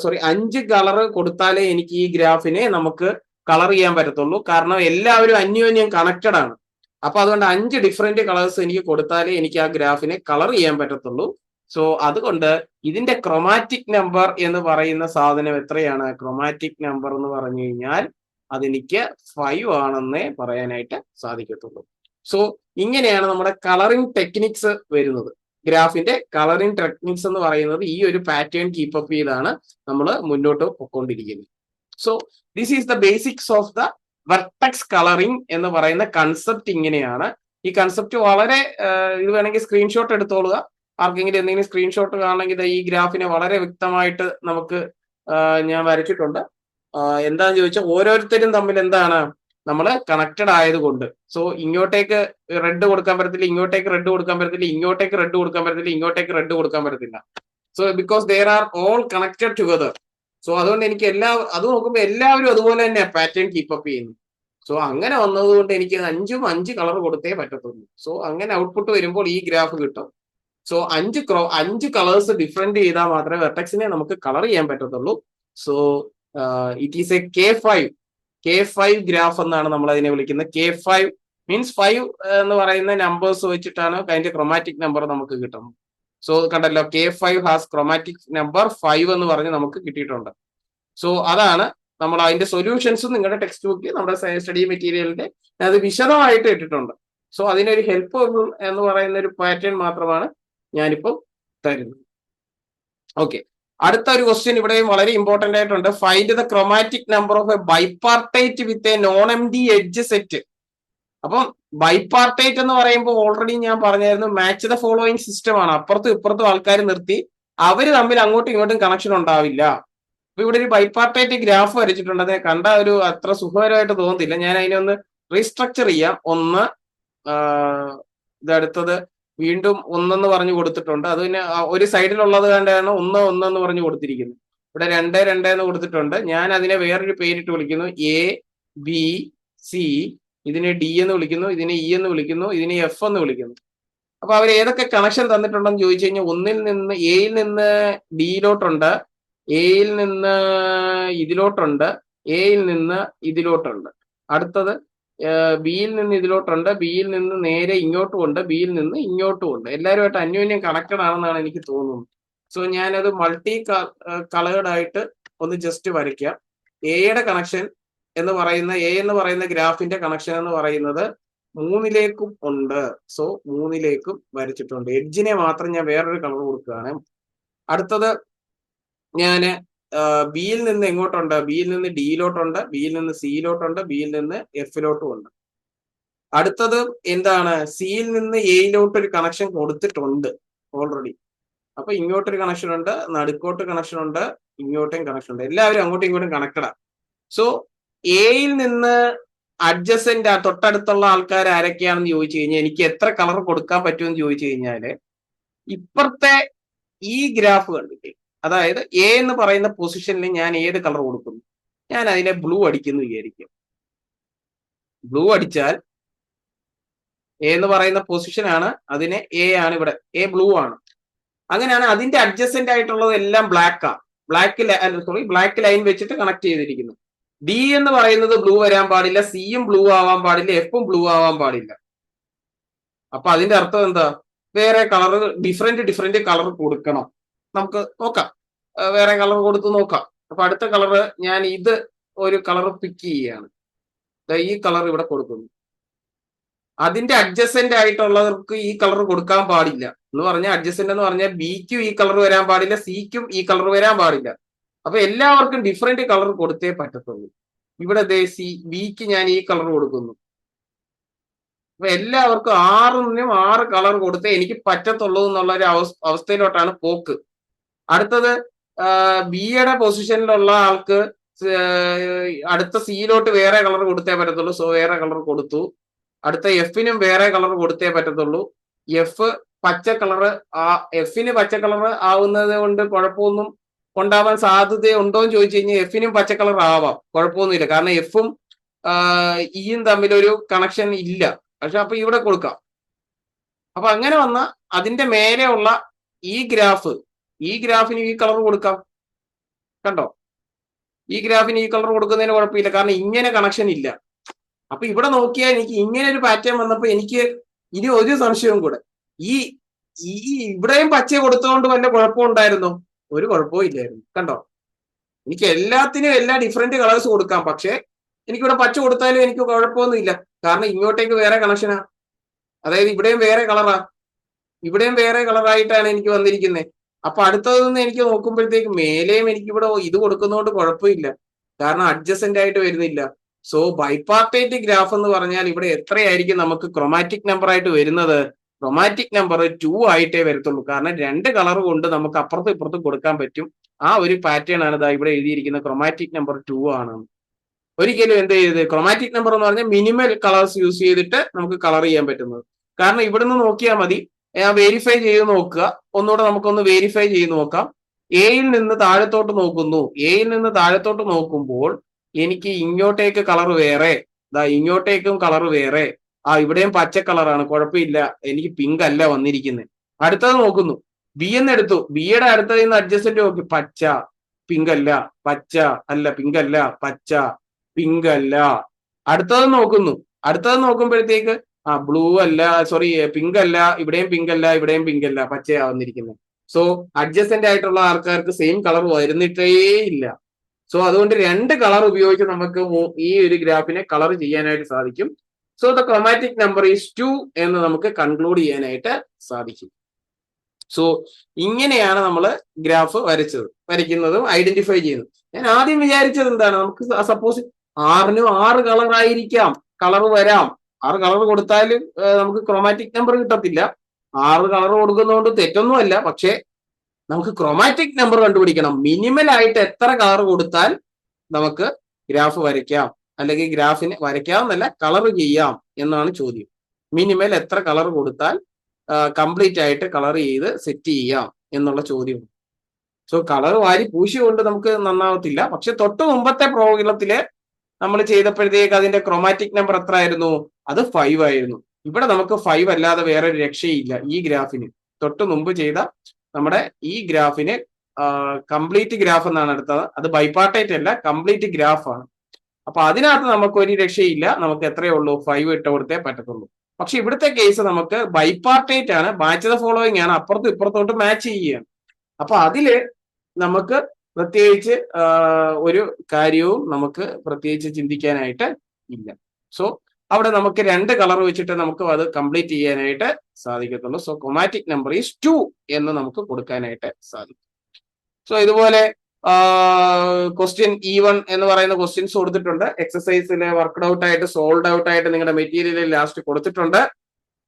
സോറി 5 കളർ കൊടുത്താലേ എനിക്ക് ഈ ഗ്രാഫിനെ നമുക്ക് കളർ ചെയ്യാൻ പറ്റത്തുള്ളൂ. കാരണം എല്ലാവരും അന്യോന്യം കണക്റ്റഡ് ആണ്. അപ്പൊ അതുകൊണ്ട് 5 ഡിഫറെന്റ് കളേഴ്സ് എനിക്ക് കൊടുത്താലേ എനിക്ക് ആ ഗ്രാഫിനെ കളർ ചെയ്യാൻ പറ്റത്തുള്ളൂ. സോ അതുകൊണ്ട് ഇതിന്റെ ക്രോമാറ്റിക് നമ്പർ എന്ന് പറയുന്ന സാധനം എത്രയാണ്? ക്രോമാറ്റിക് നമ്പർ എന്ന് പറഞ്ഞു കഴിഞ്ഞാൽ അതെനിക്ക് 5 ആണെന്നേ പറയാനായിട്ട് സാധിക്കത്തുള്ളൂ. സോ ഇങ്ങനെയാണ് നമ്മുടെ കളറിംഗ് ടെക്നിക്സ് വരുന്നത്. ഗ്രാഫിന്റെ കളറിംഗ് ടെക്നിക്സ് എന്ന് പറയുന്നത് ഈ ഒരു പാറ്റേൺ കീപ്പപ്പ് ചെയ്താണ് നമ്മൾ മുന്നോട്ട് പൊയ്ക്കൊണ്ടിരിക്കുന്നത്. So this is the basics of the vertex colouring എന്ന് പറയുന്ന കൺസെപ്റ്റ് ഇങ്ങനെയാണ്. ഈ കൺസെപ്റ്റ് വളരെ ഇത് വേണമെങ്കിൽ സ്ക്രീൻഷോട്ട് എടുത്തോളുക. ആർക്കെങ്കിലും എന്തെങ്കിലും സ്ക്രീൻഷോട്ട് കാണണമെങ്കിൽ ഈ ഗ്രാഫിനെ വളരെ വ്യക്തമായിട്ട് നമുക്ക് ഞാൻ വരച്ചിട്ടുണ്ട്. എന്താന്ന് ചോദിച്ചാൽ ഓരോരുത്തരും തമ്മിൽ എന്താണ്, നമ്മൾ കണക്റ്റഡ് ആയതുകൊണ്ട്. സോ ഇങ്ങോട്ടേക്ക് റെഡ് കൊടുക്കാൻ പറ്റത്തില്ല, ഇങ്ങോട്ടേക്ക് റെഡ് കൊടുക്കാൻ പറ്റത്തില്ല, ഇങ്ങോട്ടേക്ക് റെഡ് കൊടുക്കാൻ പറ്റത്തില്ല, ഇങ്ങോട്ടേക്ക് റെഡ് കൊടുക്കാൻ പറ്റത്തില്ല. So because there are all connected together. So അതുകൊണ്ട് എനിക്ക് അത് നോക്കുമ്പോൾ എല്ലാവരും അതുപോലെ തന്നെ പാറ്റേൺ കീപ്പപ്പ് ചെയ്യുന്നു. സോ അങ്ങനെ വന്നതുകൊണ്ട് എനിക്ക് 5 കളർ കൊടുത്തേ പറ്റത്തുള്ളൂ. സോ അങ്ങനെ ഔട്ട്പുട്ട് വരുമ്പോൾ ഈ ഗ്രാഫ് കിട്ടും. സോ 5 കളേഴ്സ് ഡിഫറെന്റ് ചെയ്താൽ മാത്രമേ വെർട്ടെക്സിനെ നമുക്ക് കളർ ചെയ്യാൻ പറ്റത്തുള്ളൂ. So it is A K5 graph എന്നാണ് നമ്മൾ അതിനെ വിളിക്കുന്നത്. K5 മീൻസ് 5 എന്ന് പറയുന്ന നമ്പേഴ്സ് വെച്ചിട്ടാണ് അതിന്റെ ക്രോമാറ്റിക് നമ്പർ നമുക്ക് കിട്ടുന്നത്. സോ കണ്ടല്ലോ, K5 ഹാസ് ക്രോമാറ്റിക് നമ്പർ 5 എന്ന് പറഞ്ഞ് നമുക്ക് കിട്ടിയിട്ടുണ്ട്. സോ അതാണ് നമ്മൾ അതിന്റെ സൊല്യൂഷൻസും നിങ്ങളുടെ ടെക്സ്റ്റ് ബുക്കിൽ നമ്മുടെ സ്റ്റഡി മെറ്റീരിയലിന്റെ അത് വിശദമായിട്ട് ഇട്ടിട്ടുണ്ട്. സോ അതിനൊരു ഹെൽപ്പ് എന്ന് പറയുന്ന ഒരു പാറ്റേൺ മാത്രമാണ് ഞാനിപ്പോൾ തരുന്നത്. ഓക്കെ, അടുത്ത ഒരു ക്വസ്റ്റ്യൻ ഇവിടെയും വളരെ ഇമ്പോർട്ടന്റ് ആയിട്ടുണ്ട്. Find the chromatic number of A bipartite with a non M D edge set. അപ്പം ബൈപാർട്ടൈറ്റ് എന്ന് പറയുമ്പോൾ ഓൾറെഡി ഞാൻ പറഞ്ഞായിരുന്നു, മാച്ച് ദ ഫോളോയിങ് സിസ്റ്റം ആണ്. അപ്പുറത്തും ഇപ്പുറത്തും ആൾക്കാർ നിർത്തി അവര് തമ്മിൽ അങ്ങോട്ടും ഇങ്ങോട്ടും കണക്ഷൻ ഉണ്ടാവില്ല. അപ്പൊ ഇവിടെ ഒരു ബൈപാർട്ടൈറ്റ് ഗ്രാഫ് വരച്ചിട്ടുണ്ട്. അതിനെ കണ്ട ഒരു അത്ര സുഖകരമായിട്ട് തോന്നുന്നില്ല. ഞാൻ അതിനെ ഒന്ന് റീസ്ട്രക്ചർ ചെയ്യാം. ഇതടുത്തത് വീണ്ടും 1 എന്ന് പറഞ്ഞു കൊടുത്തിട്ടുണ്ട്. അത് പിന്നെ ഒരു സൈഡിലുള്ളത് കണ്ടാണ് 1 1 എന്ന് പറഞ്ഞു കൊടുത്തിരിക്കുന്നത്. ഇവിടെ 2 2 എന്ന് കൊടുത്തിട്ടുണ്ട്. ഞാൻ അതിനെ വേറൊരു പേരിട്ട് വിളിക്കുന്നു, ABC. ഇതിനെ D എന്ന് വിളിക്കുന്നു, ഇതിനെ E എന്ന് വിളിക്കുന്നു, ഇതിനെ F എന്ന് വിളിക്കുന്നു. അപ്പൊ അവർ ഏതൊക്കെ കണക്ഷൻ തന്നിട്ടുണ്ടെന്ന് ചോദിച്ചു കഴിഞ്ഞാൽ, എയിൽ നിന്ന് ഡിയിലോട്ടുണ്ട്, എയിൽ നിന്ന് ഇതിലോട്ടുണ്ട്, എയിൽ നിന്ന് ഇതിലോട്ടുണ്ട്. അടുത്തത് ബിയിൽ നിന്ന് ഇതിലോട്ടുണ്ട്, ബിയിൽ നിന്ന് നേരെ ഇങ്ങോട്ടും ഉണ്ട്, ബിയിൽ നിന്ന് ഇങ്ങോട്ടും ഉണ്ട്. എല്ലാവരുമായിട്ട് അന്യോന്യം കണക്റ്റഡ് ആണെന്നാണ് എനിക്ക് തോന്നുന്നത്. സോ ഞാനത് മൾട്ടി കളേർഡ് ആയിട്ട് ഒന്ന് ജസ്റ്റ് വരയ്ക്കാം. എയുടെ കണക്ഷൻ എന്ന് പറയുന്ന ഗ്രാഫിന്റെ കണക്ഷൻ എന്ന് പറയുന്നത് 3ലേക്കും ഉണ്ട്. സോ 3ലേക്കും വരച്ചിട്ടുണ്ട്. എഡ്ജിനെ മാത്രം ഞാൻ വേറൊരു കളർ കൊടുക്കുകയാണ്. അടുത്തത് ഞാന് ബിയിൽ നിന്ന് എങ്ങോട്ടുണ്ട്, ബിയിൽ നിന്ന് ഡിയിലോട്ടുണ്ട്, ബിയിൽ നിന്ന് സിയിലോട്ടുണ്ട്, ബിയിൽ നിന്ന് എഫിലോട്ടും ഉണ്ട്. അടുത്തത് എന്താണ്, സിയിൽ നിന്ന് എയിലോട്ട് ഒരു കണക്ഷൻ കൊടുത്തിട്ടുണ്ട് ഓൾറെഡി. അപ്പൊ ഇങ്ങോട്ടൊരു കണക്ഷൻ ഉണ്ട്, നടുക്കോട്ട് കണക്ഷൻ ഉണ്ട്, ഇങ്ങോട്ടും കണക്ഷൻ ഉണ്ട്. എല്ലാവരും അങ്ങോട്ടും ഇങ്ങോട്ടും കണക്റ്റഡാ. സോ എയിൽ നിന്ന് അഡ്ജസന്റ് തൊട്ടടുത്തുള്ള ആൾക്കാർ ആരൊക്കെയാണെന്ന് ചോദിച്ചു കഴിഞ്ഞാൽ എനിക്ക് എത്ര കളർ കൊടുക്കാൻ പറ്റുമെന്ന് ചോദിച്ചു കഴിഞ്ഞാല്, ഇപ്പുറത്തെ ഈ ഗ്രാഫ് കണ്ടില്ലേ, അതായത് എ എന്ന് പറയുന്ന പൊസിഷനിൽ ഞാൻ ഏത് കളർ കൊടുക്കുന്നു? ഞാൻ അതിനെ ബ്ലൂ അടിക്കുന്നു വിചാരിക്കും. ബ്ലൂ അടിച്ചാൽ എ എന്ന് പറയുന്ന പൊസിഷനാണ്, അതിനെ എ ആണ്, ഇവിടെ എ ബ്ലൂ ആണ്. അങ്ങനെയാണ് അതിന്റെ അഡ്ജസ്റ്റന്റ് ആയിട്ടുള്ളത് എല്ലാം ബ്ലാക്ക് ലൈൻ വെച്ചിട്ട് കണക്ട് ചെയ്തിരിക്കുന്നു. ഡി എന്ന് പറയുന്നത് ബ്ലൂ വരാൻ പാടില്ല, സിയും ബ്ലൂ ആവാൻ പാടില്ല, എഫും ബ്ലൂ ആവാൻ പാടില്ല. അപ്പൊ അതിന്റെ അർത്ഥം എന്താ? വേറെ കളർ ഡിഫറെന്റ് കളർ കൊടുക്കണം. നമുക്ക് നോക്കാം, വേറെ കളർ കൊടുത്ത് നോക്കാം. അപ്പൊ അടുത്ത കളറ് ഞാൻ ഇത് ഒരു കളർ പിക്ക് ചെയ്യുകയാണ്. ഈ കളർ ഇവിടെ കൊടുക്കുന്നു. അതിന്റെ അഡ്ജസ്റ്റന്റ് ആയിട്ടുള്ളവർക്ക് ഈ കളർ കൊടുക്കാൻ പാടില്ല എന്ന് പറഞ്ഞാൽ, അഡ്ജസ്റ്റന്റ് എന്ന് പറഞ്ഞാൽ ബിക്കും ഈ കളർ വരാൻ പാടില്ല, സിക്കും ഈ കളർ വരാൻ പാടില്ല. അപ്പൊ എല്ലാവർക്കും ഡിഫറെന്റ് കളർ കൊടുത്തേ പറ്റത്തുള്ളൂ. ഇവിടെ ബിക്ക് ഞാൻ ഈ കളർ കൊടുക്കുന്നു. അപ്പൊ എല്ലാവർക്കും 6നും 6 കളർ കൊടുത്തേ എനിക്ക് പറ്റത്തുള്ളൂ എന്നുള്ള ഒരു അവസ്ഥയിലോട്ടാണ് പോക്ക്. അടുത്തത് ബിയുടെ പൊസിഷനിലുള്ള ആൾക്ക് അടുത്ത സിയിലോട്ട് വേറെ കളർ കൊടുത്തേ പറ്റത്തുള്ളൂ. സോ വേറെ കളർ കൊടുത്തു. അടുത്ത എഫിനും വേറെ കളർ കൊടുത്തേ പറ്റത്തുള്ളൂ. എഫ് പച്ച കളറ്, എഫിന് പച്ച കളർ ആവുന്നത് കൊണ്ട് കുഴപ്പമൊന്നും ഉണ്ടാവാൻ സാധ്യതയുണ്ടോ എന്ന് ചോദിച്ചു കഴിഞ്ഞാൽ എഫിനും പച്ച കളർ ആവാം, കുഴപ്പമൊന്നുമില്ല. കാരണം എഫും ഇയും തമ്മിലൊരു കണക്ഷൻ ഇല്ല. പക്ഷെ അപ്പൊ ഇവിടെ കൊടുക്കാം. അപ്പൊ അങ്ങനെ വന്ന അതിന്റെ മേലെ ഉള്ള ഈ ഗ്രാഫിന് ഈ കളർ കൊടുക്കാം. കണ്ടോ, ഈ ഗ്രാഫിന് ഈ കളർ കൊടുക്കുന്നതിന് കുഴപ്പമില്ല, കാരണം ഇങ്ങനെ കണക്ഷൻ ഇല്ല. അപ്പൊ ഇവിടെ നോക്കിയാൽ എനിക്ക് ഇങ്ങനെ ഒരു പാറ്റേൺ വന്നപ്പോ എനിക്ക് ഇനി ഒരു സംശയവും കൂടെ, ഈ ഇവിടെയും പച്ച കൊടുത്തോണ്ട് വല്ല കുഴപ്പമുണ്ടായിരുന്നോ? ഒരു കുഴപ്പവും ഇല്ലായിരുന്നു. കണ്ടോ, എനിക്ക് എല്ലാത്തിനും എല്ലാ ഡിഫറെന്റ് കളേഴ്സ് കൊടുക്കാം. പക്ഷെ എനിക്കിവിടെ പച്ച കൊടുത്താലും എനിക്ക് കുഴപ്പമൊന്നുമില്ല, കാരണം ഇങ്ങോട്ടേക്ക് വേറെ കണക്ഷനാ. അതായത് ഇവിടെയും വേറെ കളറാ, ഇവിടെയും വേറെ കളറായിട്ടാണ് എനിക്ക് വന്നിരിക്കുന്നത്. അപ്പൊ അടുത്തതെന്ന് എനിക്ക് നോക്കുമ്പോഴത്തേക്ക് മേലെയും എനിക്കിവിടെ ഇത് കൊടുക്കുന്നതുകൊണ്ട് കുഴപ്പമില്ല, കാരണം അഡ്ജസ്റ്റന്റ് ആയിട്ട് വരുന്നില്ല. സോ ബൈപാർട്ടേറ്റ് ഗ്രാഫ് എന്ന് പറഞ്ഞാൽ ഇവിടെ എത്രയായിരിക്കും നമുക്ക് ക്രൊമാറ്റിക് നമ്പർ ആയിട്ട് വരുന്നത്? ക്രൊമാറ്റിക് നമ്പർ 2 ആയിട്ടേ വരത്തുള്ളൂ. കാരണം 2 കളർ കൊണ്ട് നമുക്ക് അപ്പുറത്തും ഇപ്പുറത്തും കൊടുക്കാൻ പറ്റും. ആ ഒരു പാറ്റേൺ ആണ് ഇതാ ഇവിടെ എഴുതിയിരിക്കുന്ന ക്രൊമാറ്റിക് നമ്പർ 2 ആണ്. ഒരിക്കലും എന്ത് ചെയ്ത് ക്രൊമാറ്റിക് നമ്പർ എന്ന് പറഞ്ഞാൽ മിനിമൽ കളേഴ്സ് യൂസ് ചെയ്തിട്ട് നമുക്ക് കളർ ചെയ്യാൻ പറ്റുന്നത്. കാരണം ഇവിടുന്ന് നോക്കിയാൽ മതി, ഞാൻ വെരിഫൈ ചെയ്ത് നോക്കുക. ഒന്നുകൂടെ നമുക്കൊന്ന് വെരിഫൈ ചെയ്ത് നോക്കാം. എയിൽ നിന്ന് താഴത്തോട്ട് നോക്കുന്നു. എയിൽ നിന്ന് താഴത്തോട്ട് നോക്കുമ്പോൾ എനിക്ക് ഇങ്ങോട്ടേക്ക് കളർ വേറെ, ഇങ്ങോട്ടേക്കും കളർ വേറെ. ഇവിടെയും പച്ച കളറാണ്, കുഴപ്പമില്ല, എനിക്ക് പിങ്ക് അല്ല വന്നിരിക്കുന്നത്. അടുത്തത് നോക്കുന്നു, ബി എന്ന് എടുത്തു. ബിയുടെ അടുത്തത് നിന്ന് അഡ്ജസ്റ്റന്റ് നോക്കി, പച്ച, പിങ്ക് അല്ല, പച്ച അല്ല, പിങ്ക് അല്ല, പച്ച, പിങ്ക് അല്ല. അടുത്തത് നോക്കുന്നു. അടുത്തത് നോക്കുമ്പോഴത്തേക്ക് ബ്ലൂ അല്ല, സോറി പിങ്ക് അല്ല, ഇവിടെയും പിങ്ക് അല്ല, ഇവിടെയും പിങ്ക് അല്ല, പച്ചയാ വന്നിരിക്കുന്നത്. സോ അഡ്ജസ്റ്റന്റ് ആയിട്ടുള്ള ആൾക്കാർക്ക് സെയിം കളർ വരുന്നിട്ടേ ഇല്ല. സോ അതുകൊണ്ട് 2 കളർ ഉപയോഗിച്ച് നമുക്ക് ഈ ഒരു ഗ്രാഫിനെ കളർ ചെയ്യാനായിട്ട് സാധിക്കും. So the chromatic number is 2 എന്ന് നമുക്ക് കൺക്ലൂഡ് ചെയ്യാനായിട്ട് സാധിക്കും. സോ ഇങ്ങനെയാണ് നമ്മൾ ഗ്രാഫ് വരയ്ക്കുന്നതും ഐഡന്റിഫൈ ചെയ്യുന്നത്. ഞാൻ ആദ്യം വിചാരിച്ചത് എന്താണ്, നമുക്ക് സപ്പോസ് 6നും 6 കളർ ആയിരിക്കാം, കളർ വരാം. 6 കളർ കൊടുത്താൽ നമുക്ക് ക്രൊമാറ്റിക് നമ്പർ കിട്ടത്തില്ല. 6 കളർ കൊടുക്കുന്നതുകൊണ്ട് തെറ്റൊന്നുമല്ല, പക്ഷേ നമുക്ക് ക്രൊമാറ്റിക് നമ്പർ കണ്ടുപിടിക്കണം. മിനിമൽ ആയിട്ട് എത്ര കളർ കൊടുത്താൽ നമുക്ക് ഗ്രാഫ് വരയ്ക്കാം, അല്ലെങ്കിൽ ഗ്രാഫിനെ വരയ്ക്കാമെന്നല്ല, കളർ ചെയ്യാം എന്നാണ് ചോദ്യം. മിനിമൽ എത്ര കളർ കൊടുത്താൽ കംപ്ലീറ്റ് ആയിട്ട് കളർ ചെയ്ത് സെറ്റ് ചെയ്യാം എന്നുള്ള ചോദ്യം. സോ കളർ വാരി പൂശിക്കൊണ്ട് നമുക്ക് നന്നാവത്തില്ല. പക്ഷെ തൊട്ട് മുമ്പത്തെ പ്രോബ്ലത്തില് നമ്മൾ ചെയ്തപ്പോഴത്തേക്ക് അതിന്റെ ക്രൊമാറ്റിക് നമ്പർ എത്ര ആയിരുന്നു? അത് 5 ആയിരുന്നു. ഇവിടെ നമുക്ക് 5 അല്ലാതെ വേറൊരു രക്ഷയില്ല. ഈ ഗ്രാഫിന് തൊട്ട് മുമ്പ് ചെയ്ത നമ്മുടെ ഈ ഗ്രാഫിന് കംപ്ലീറ്റ് ഗ്രാഫ് എന്നാണ് എടുത്തത്. അത് ബൈപാർട്ടേറ്റ് അല്ല, കംപ്ലീറ്റ് ഗ്രാഫ് ആണ്. അപ്പൊ അതിനകത്ത് നമുക്ക് ഒരു രക്ഷയില്ല, നമുക്ക് എത്രയേ ഉള്ളൂ? 5 ഇട്ട് കൊടുത്തേ പറ്റത്തുള്ളൂ. പക്ഷെ ഇവിടുത്തെ കേസ് നമുക്ക് ബൈപാർട്ടേറ്റ് ആണ്, മാച്ച് ദ ഫോളോയിങ് ആണ്, അപ്പുറത്തും ഇപ്പുറത്തോട്ട് മാച്ച് ചെയ്യുകയാണ്. അപ്പൊ അതില് നമുക്ക് പ്രത്യേകിച്ച് ഒരു കാര്യവും നമുക്ക് പ്രത്യേകിച്ച് ചിന്തിക്കാനായിട്ട് ഇല്ല. സോ അവിടെ നമുക്ക് 2 കളർ വെച്ചിട്ട് നമുക്ക് അത് കംപ്ലീറ്റ് ചെയ്യാനായിട്ട് സാധിക്കത്തുള്ളൂ. സോ ക്രൊമാറ്റിക് നമ്പർ ഈസ് 2 എന്ന് നമുക്ക് കൊടുക്കാനായിട്ട് സാധിക്കും. സോ ഇതുപോലെ ക്വസ്റ്റ്യൻ E1 എന്ന് പറയുന്ന ക്വസ്റ്റ്യൻസ് കൊടുത്തിട്ടുണ്ട്. എക്സസൈസിൽ വർക്ക്ഡ് ഔട്ട് ആയിട്ട് സോൾഡ് ഔട്ട് ആയിട്ട് നിങ്ങളുടെ മെറ്റീരിയലിൽ ലാസ്റ്റ് കൊടുത്തിട്ടുണ്ട്.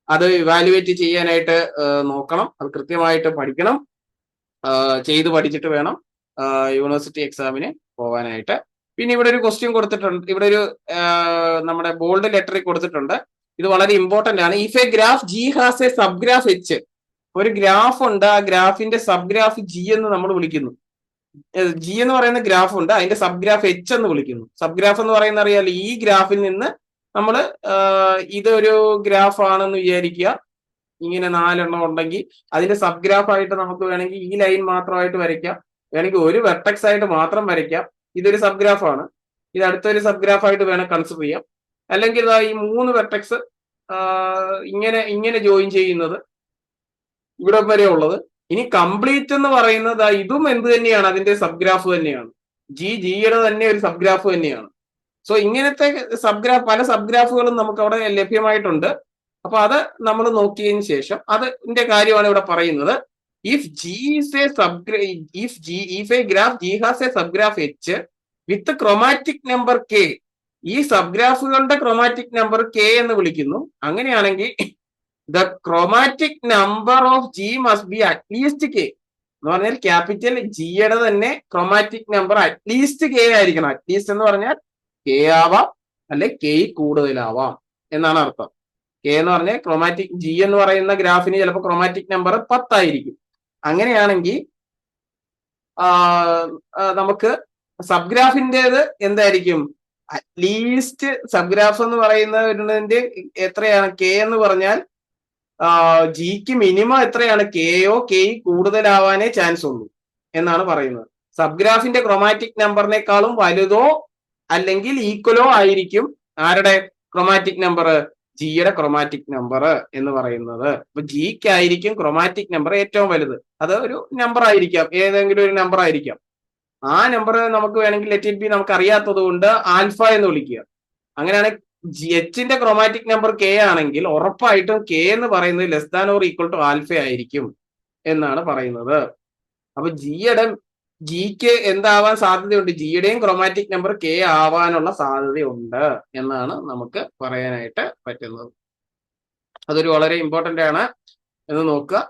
അത് ഇവാലുവേറ്റ് ചെയ്യാനായിട്ട് നോക്കണം, അത് കൃത്യമായിട്ട് പഠിക്കണം. ചെയ്ത് പഠിച്ചിട്ട് വേണം യൂണിവേഴ്സിറ്റി എക്സാമിന് പോകാനായിട്ട്. പിന്നെ ഇവിടെ ഒരു ക്വസ്റ്റ്യൻ കൊടുത്തിട്ടുണ്ട്, ഇവിടെ ഒരു നമ്മുടെ ബോൾഡ് ലെറ്ററിൽ കൊടുത്തിട്ടുണ്ട്. ഇത് വളരെ ഇമ്പോർട്ടന്റ് ആണ്. If A graph G has A sub graph H, ഒരു ഗ്രാഫ് ഉണ്ട്, ആ ഗ്രാഫിന്റെ സബ് ഗ്രാഫ് ജി എന്ന് നമ്മൾ വിളിക്കുന്നു. ജി എന്ന് പറയുന്ന ഗ്രാഫ് ഉണ്ട്, അതിന്റെ സബ് ഗ്രാഫ് എച്ച് എന്ന് വിളിക്കുന്നു. സബ് ഗ്രാഫ് എന്ന് പറയുന്ന അറിയാലോ, ഈ ഗ്രാഫിൽ നിന്ന് നമ്മൾ ഇതൊരു ഗ്രാഫ് ആണെന്ന് വിചാരിക്കുക. ഇങ്ങനെ 4 എണ്ണം ഉണ്ടെങ്കിൽ അതിന്റെ സബ് ഗ്രാഫ് ആയിട്ട് നമുക്ക് വേണമെങ്കിൽ ഈ ലൈൻ മാത്രമായിട്ട് വരയ്ക്കാം, വേണമെങ്കിൽ ഒരു വെർട്ടെക്സ് ആയിട്ട് മാത്രം വരയ്ക്കാം. ഇതൊരു സബ് ഗ്രാഫ് ആണ്, ഇത് അടുത്തൊരു സബ് ഗ്രാഫ് ആയിട്ട് വേണം കൺസിഡർ ചെയ്യാം. അല്ലെങ്കിൽ ഈ 3 വെർട്ടെക്സ് ഇങ്ങനെ ജോയിൻ ചെയ്യുന്നത് ഇവിടെ വരെ ഉള്ളത് ഇനി കംപ്ലീറ്റ് എന്ന് പറയുന്നത് ഇതും എന്ത് തന്നെയാണ്, അതിന്റെ സബ് ഗ്രാഫ് തന്നെയാണ്. ജിയുടെ തന്നെ ഒരു സബ് ഗ്രാഫ് തന്നെയാണ്. സോ ഇങ്ങനത്തെ പല സബ് ഗ്രാഫുകളും നമുക്ക് അവിടെ ലഭ്യമായിട്ടുണ്ട്. അപ്പൊ അത് നമ്മൾ നോക്കിയതിന് ശേഷം അതിന്റെ കാര്യമാണ് ഇവിടെ പറയുന്നത്. If G is A if A graph G has A sub graph H with chromatic number K, ഈ സബ് ഗ്രാഫുകളുടെ ക്രോമാറ്റിക് നമ്പർ കെ എന്ന് വിളിക്കുന്നു. അങ്ങനെയാണെങ്കിൽ the chromatic number of G must be at least K എന്ന് പറഞ്ഞാൽ ക്യാപിറ്റൽ ജിയുടെ തന്നെ chromatic number at least K ആയിരിക്കണം. At least എന്ന് പറഞ്ഞാൽ കെ ആവാം, അല്ലെ കെ കൂടുതലാവാം എന്നാണ് അർത്ഥം. കെ എന്ന് പറഞ്ഞാൽ ക്രോമാറ്റിക് ജി എന്ന് പറയുന്ന ഗ്രാഫിന് ചിലപ്പോൾ ക്രോമാറ്റിക് നമ്പർ 10 ആയിരിക്കും. അങ്ങനെയാണെങ്കിൽ നമുക്ക് സബ് ഗ്രാഫിൻ്റെത് എന്തായിരിക്കും, അറ്റ്ലീസ്റ്റ് സബ് ഗ്രാഫ് എന്ന് പറയുന്നതിന്റെ എത്രയാണ്, കെ എന്ന് പറഞ്ഞാൽ ജിക്ക് മിനിമം എത്രയാണ്, കെയോ കെ കൂടുതലാവാനേ ചാൻസ് ഉള്ളൂ എന്നാണ് പറയുന്നത്. സബ് ഗ്രാഫിന്റെ ക്രോമാറ്റിക് നമ്പറിനേക്കാളും വലുതോ അല്ലെങ്കിൽ ഈക്വലോ ആയിരിക്കും ആരുടെ ക്രോമാറ്റിക് നമ്പർ, ജിയുടെ ക്രോമാറ്റിക് നമ്പർ എന്ന് പറയുന്നത്. അപ്പൊ ജിക്കായിരിക്കും ക്രോമാറ്റിക് നമ്പർ ഏറ്റവും വലുത്. അത് ഒരു നമ്പർ ആയിരിക്കാം, ഏതെങ്കിലും ഒരു നമ്പർ ആയിരിക്കാം. ആ നമ്പർ നമുക്ക് വേണമെങ്കിൽ ലെറ്റ് ഇറ്റ് ബി നമുക്ക് അറിയാത്തത് കൊണ്ട് ആൽഫ എന്ന് വിളിക്കുക. അങ്ങനെയാണെങ്കിൽ എച്ചിന്റെ ക്രോമാറ്റിക് നമ്പർ കെ ആണെങ്കിൽ ഉറപ്പായിട്ടും കെ എന്ന് പറയുന്നത് less than or equal to alpha ആയിരിക്കും എന്നാണ് പറയുന്നത്. അപ്പൊ ജിക്ക് എന്താവാൻ സാധ്യതയുണ്ട്, ജിയുടെയും ക്രോമാറ്റിക് നമ്പർ കെ ആവാനുള്ള സാധ്യതയുണ്ട് എന്നാണ് നമുക്ക് പറയാനായിട്ട് പറ്റുന്നത്. അതൊരു വളരെ ഇമ്പോർട്ടന്റ് ആണ് എന്ന് നോക്കുക.